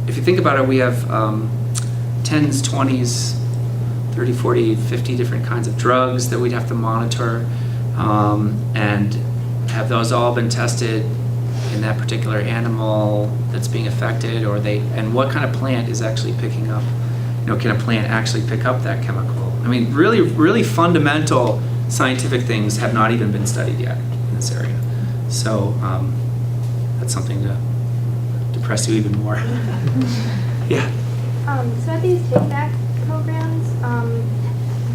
if you think about it, we have 10s, 20s, 30, 40, 50 different kinds of drugs that we'd have to monitor, and have those all been tested in that particular animal that's being affected, and what kind of plant is actually picking up, can a plant actually pick up that chemical? I mean, really, really fundamental scientific things have not even been studied yet in this area. So that's something to depress you even more. Yeah. So at these take-back programs,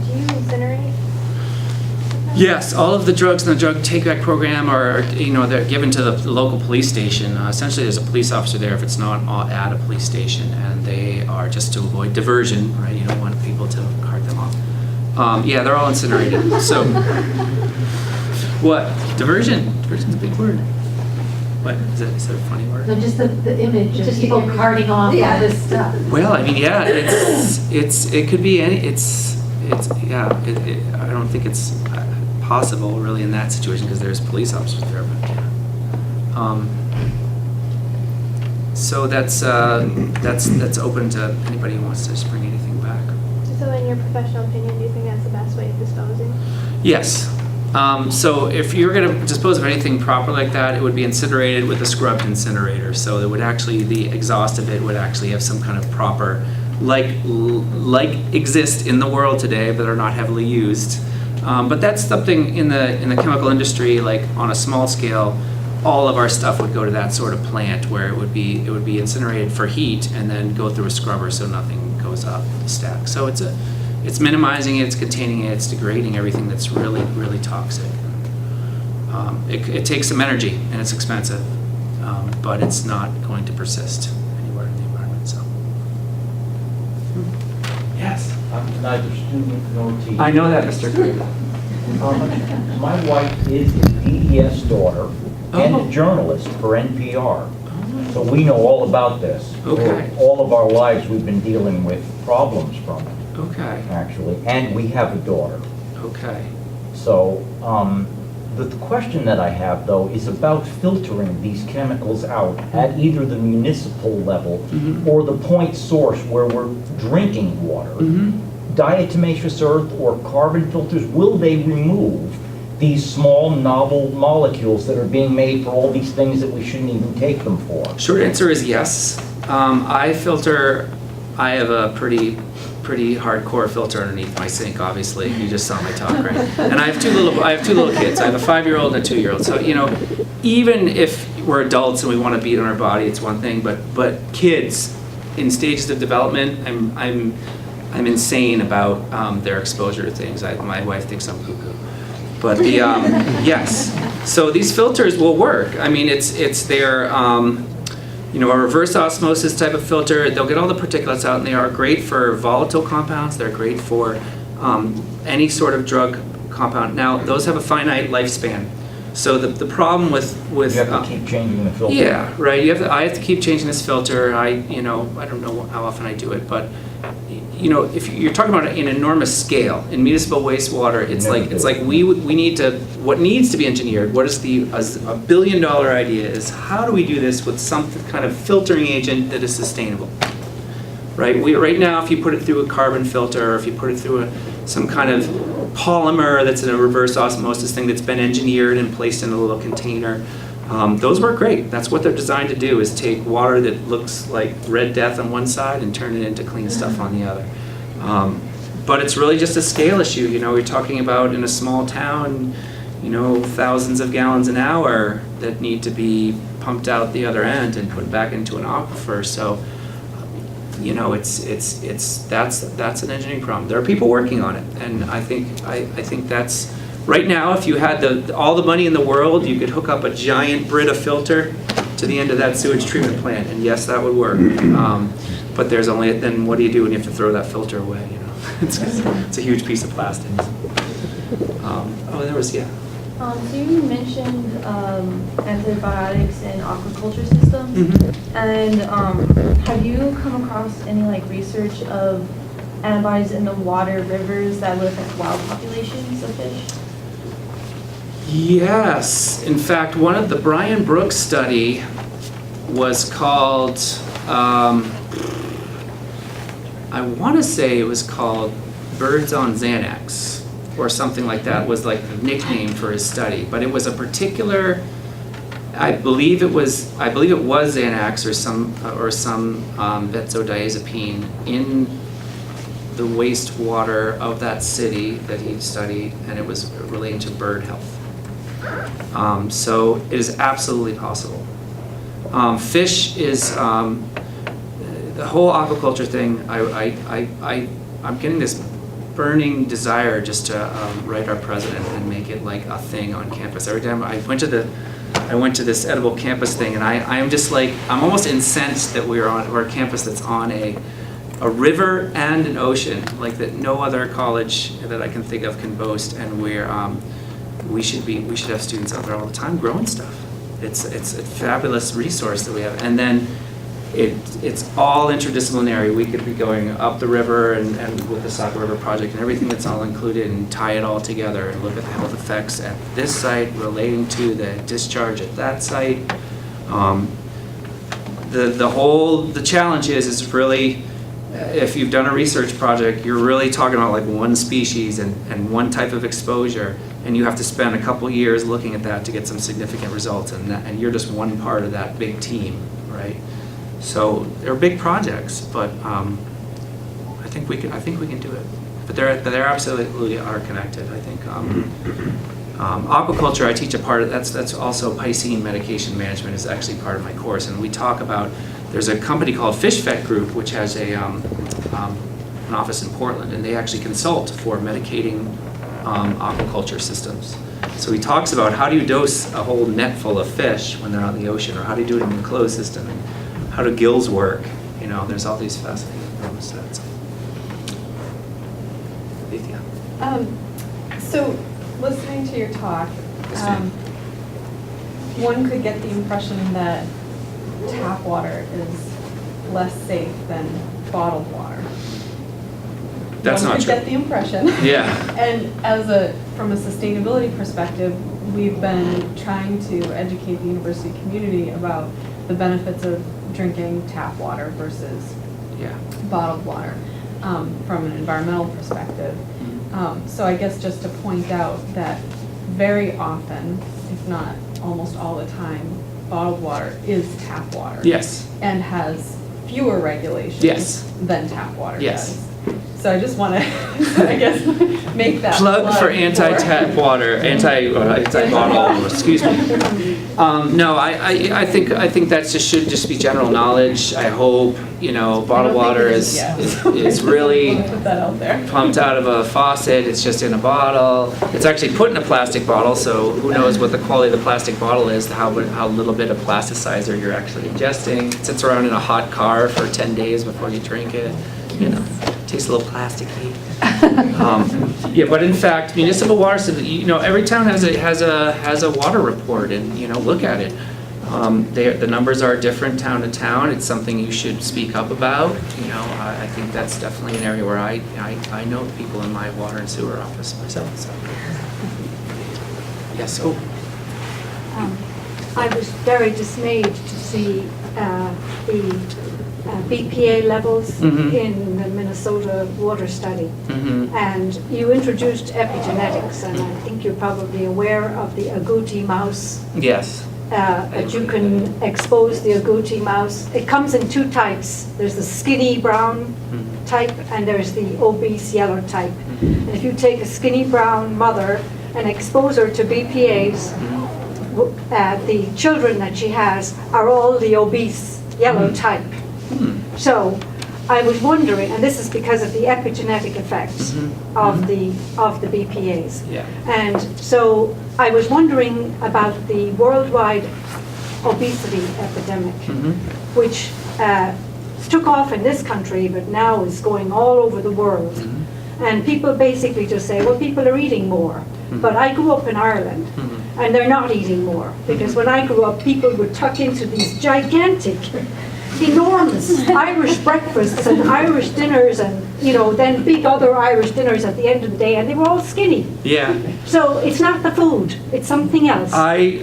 Do you incinerate? Yes, all of the drugs in the drug takeback program are, they're given to the local police station. Essentially, there's a police officer there if it's not at a police station, and they are just to avoid diversion, right? You don't want people to cart them off. Yeah, they're all incinerated. So, what? Diversion? Diversion's a big word. What, is that a funny word? No, just the image of Just people the image. carting off all Yeah. this stuff. Well, I mean, yeah, it could be any, I don't think it's possible really in that situation because there's police officers there, but yeah. So that's open to anybody who wants to just bring anything back. So in your professional opinion, do you think that's the best way of disposing? Yes. So if you're going to dispose of anything proper like that, it would be incinerated with a scrubbed incinerator. So it would actually, the exhaust of it would actually have some kind of proper, like exist in the world today, but are not heavily used. But that's something in the chemical industry, like on a small scale, all of our stuff would go to that sort of plant where it would be incinerated for heat and then go through a scrubber so nothing goes up the stack. So it's minimizing it, it's containing it, it's degrading everything that's really, really toxic. It takes some energy and it's expensive, but it's not going to persist anywhere in the environment. So, yes. I'm neither student nor teacher. I know that, Mr. Craig. My wife is a DES daughter and Oh. a journalist for NPR. So we know all about this. Okay. For all of our lives, we've been dealing with problems from it, Okay. actually. And we have a daughter. Okay. So the question that I have, though, is about filtering these chemicals out at either the municipal level or the point source where we're drinking water. Diatomaceous earth or carbon filters, will they remove these small novel molecules that are being made for all these things that we shouldn't even take them for? Short answer is yes. I have a pretty hardcore filter underneath my sink, obviously. You just saw my talk, right? And I have two little kids. I have a 5-year-old and a 2-year-old. So, even if we're adults and we want to beat on our body, it's one thing, but kids in stages of development, I'm insane about their exposure to things. My wife thinks I'm cuckoo. But yes. So these filters will work. I mean, it's their a reverse osmosis type of filter. They'll get all the particulates out, and they are great for volatile compounds. They're great for any sort of drug compound. Now, those have a finite lifespan. So the problem with You have to keep changing the filter. yeah, right. I have to keep changing this filter. I don't know how often I do it, but if you're talking about an enormous scale in municipal wastewater, it's like we need to, what needs to be engineered, what is a $1 billion idea is how do we do this with some kind of filtering agent that is sustainable, right? Right now, if you put it through a carbon filter, or if you put it through some kind of polymer that's in a reverse osmosis thing that's been engineered and placed in a little container, those work great. That's what they're designed to do, is take water that looks like red death on one side and turn it into clean stuff on the other. But it's really just a scale issue. We're talking about in a small town, thousands of gallons an hour that need to be pumped out the other end and put back into an aquifer. So, that's an engineering problem. There are people working on it, and I think that's. Right now, if you had all the money in the world, you could hook up a giant Brita filter to the end of that sewage treatment plant, and yes, that would work. But then what do you do when you have to throw that filter away? It's a huge piece of plastic. So you mentioned antibiotics in aquaculture systems, and have you come across any research of antibodies in the water rivers that would affect wild populations of fish? Yes. In fact, the Brian Brooks study was called, I want to say it was called Birds on Xanax, or something like that was like the nickname for his study. But it was a particular, I believe it was Xanax or some benzodiazepine in the wastewater of that city that he studied, and it was relating to bird health. So it is absolutely possible. Fish is the whole aquaculture thing. I'm getting this burning desire just to write our president and make it like a thing on campus. Every time I went to this edible campus thing, and I am just like, I'm almost incensed that we're a campus that's on a river and an ocean, like that no other college that I can think of can boast, and we should have students out there all the time growing stuff. It's a fabulous resource that we have, and then it's all interdisciplinary. We could be going up the river and with the Saco River Project and everything that's all included, and tie it all together and look at the health effects at this site relating to the discharge at that site. The challenge is really, if you've done a research project, you're really talking about like one species and one type of exposure, and you have to spend a couple years looking at that to get some significant results, and you're just one part of that big team, right? So they're big projects, but I think we can do it. But they're absolutely are connected. I think aquaculture, I teach a part of that's also Piscine medication management is actually part of my course, and we talk about. There's a company called Fish Vet Group, which has an office in Portland, and they actually consult for medicating aquaculture systems. So he talks about how do you dose a whole net full of fish when they're out in the ocean, or how do you do it in a closed system, and how do gills work? There's all these fascinating things. So, listening to your talk, one could get the impression that tap water is less safe than bottled water. That's not One could true. get the impression. Yeah. And from a sustainability perspective, we've been trying to educate the university community about the benefits of drinking tap water versus bottled water from an environmental perspective. So I guess just to point out that very often, if not almost all the time, bottled water is tap water. Yes. And has fewer regulations than tap water does. So I just want to, I guess, make that plug for anti-tap water, anti-bottle. Excuse me. No, I think that should just be general knowledge. I hope bottled water is really put that out there. pumped out of a faucet. It's just in a bottle. It's actually put in a plastic bottle, so who knows what the quality of the plastic bottle is? How little bit of plasticizer you're actually ingesting. It sits around in a hot car for 10 days before you drink it. Tastes a little plasticky. But in fact, municipal water system. Every town has a water report, and look at it. The numbers are different town to town. It's something you should speak up about. I think that's definitely an area where I know people in my water and sewer office myself. So. Yes. Oh. I was very dismayed to see the BPA levels in the Minnesota water study. And you introduced epigenetics, and I think you're probably aware of the agouti mouse. Yes. That you can expose the agouti mouse. It comes in two types. There's the skinny brown type, and there's the obese yellow type. And if you take a skinny brown mother and expose her to BPAs, the children that she has are all the obese yellow type. So I was wondering, and this is because of the epigenetic effects of the BPAs. Yeah. And so I was wondering about the worldwide obesity epidemic, which took off in this country, but now is going all over the world. And people basically just say, well, people are eating more. But I grew up in Ireland, and they're not eating more. Because when I grew up, people would tuck into these gigantic, enormous Irish breakfasts and Irish dinners, and then big other Irish dinners at the end of the day, and they were all skinny. Yeah. So it's not the food; it's something else.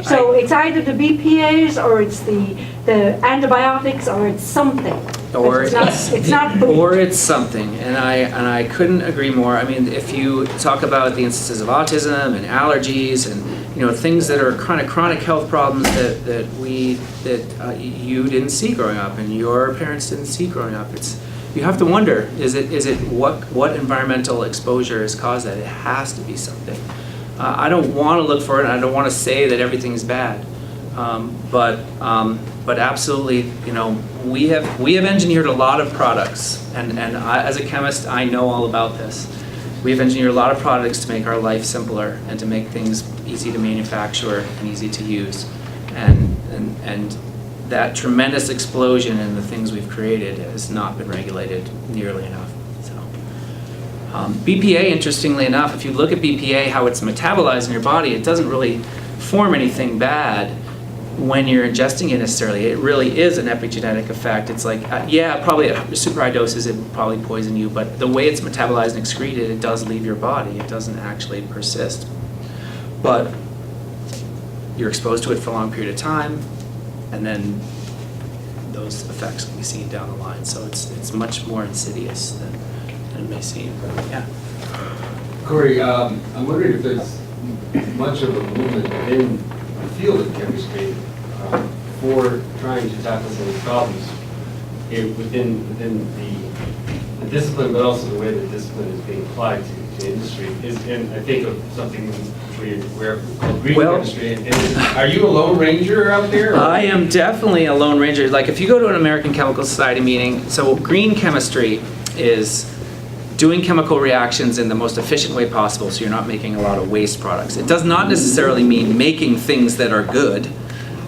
So it's either the BPAs, or it's the antibiotics, or it's something. Or it's not food. Or it's something, and I couldn't agree more. I mean, if you talk about the instances of autism and allergies and things that are kind of chronic health problems that you didn't see growing up and your parents didn't see growing up, you have to wonder, is it what environmental exposure has caused that? It has to be something. I don't want to look for it, and I don't want to say that everything's bad, but absolutely, we have engineered a lot of products, and I, as a chemist, I know all about this. We have engineered a lot of products to make our life simpler and to make things easy to manufacture and easy to use. And that tremendous explosion in the things we've created has not been regulated nearly enough. So, BPA, interestingly enough, if you look at BPA, how it's metabolized in your body, it doesn't really form anything bad when you're ingesting it necessarily. It really is an epigenetic effect. It's like, yeah, probably at super high doses it would probably poison you, but the way it's metabolized and excreted, it does leave your body. It doesn't actually persist. But you're exposed to it for a long period of time, and then those effects can be seen down the line. So it's much more insidious than it may seem. Yeah. Cory, I'm wondering if there's much of a movement within the field of chemistry for trying to tackle some of the problems within the discipline, but also the way the discipline is being applied to industry. And I think of something where called green chemistry. And are you a lone ranger out there? Or? I am definitely a lone ranger. Like if you go to an American Chemical Society meeting, so green chemistry is doing chemical reactions in the most efficient way possible so you're not making a lot of waste products. It does not necessarily mean making things that are good.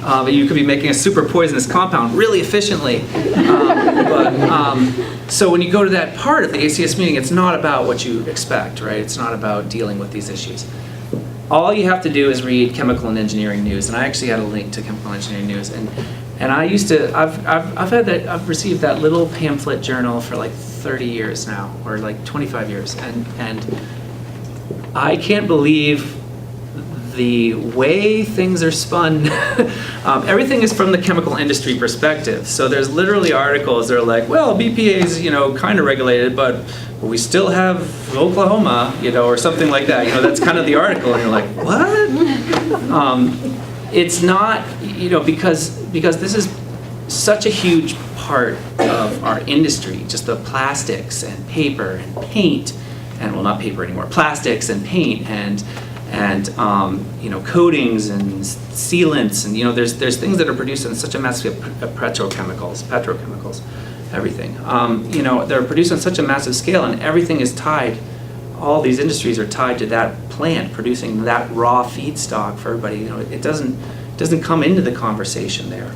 But you could be making a super poisonous compound really efficiently. So when you go to that part of the ACS meeting, it's not about what you expect, right? It's not about dealing with these issues. All you have to do is read chemical and engineering news, and I actually had a link to chemical and engineering news, and I used to, I've received that little pamphlet journal for like 30 years now, or like 25 years, and I can't believe the way things are spun. Everything is from the chemical industry perspective. So there's literally articles that are like, well, BPA is, kind of regulated, but we still have Oklahoma, or something like that. That's kind of the article, and you're like, what? It's not, because this is such a huge part of our industry, just the plastics and paper and paint, and well, not paper anymore, plastics and paint and coatings and sealants, and there's things that are produced in such a massive petrochemicals, everything. They're produced on such a massive scale, and everything is tied. All these industries are tied to that plant producing that raw feedstock for everybody. It doesn't come into the conversation there.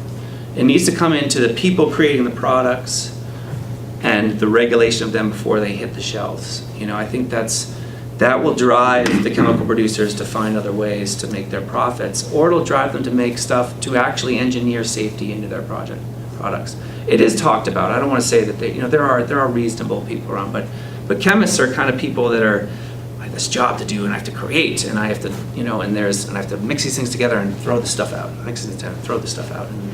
It needs to come into the people creating the products and the regulation of them before they hit the shelves. I think that will drive the chemical producers to find other ways to make their profits, or it'll drive them to make stuff to actually engineer safety into their products. It is talked about. I don't want to say that there are reasonable people around, but chemists are kind of people that are, I have this job to do and I have to create and I have to and I have to mix these things together and throw the stuff out. And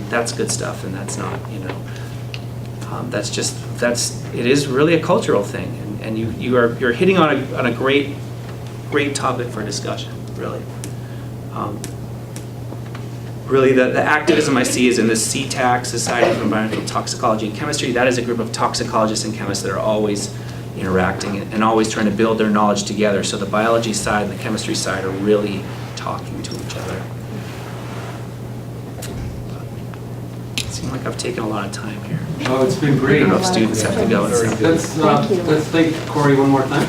that's good stuff, and that's not it is really a cultural thing. And you're hitting on a great topic for discussion, really. Really, the activism I see is in the CTAC, Society for Environmental Toxicology and Chemistry. That is a group of toxicologists and chemists that are always interacting and always trying to build their knowledge together. So the biology side and the chemistry side are really talking to each other. It seems like I've taken a lot of time here. Oh, it's been great. I don't know if students have to go. Let's thank Cory one more time.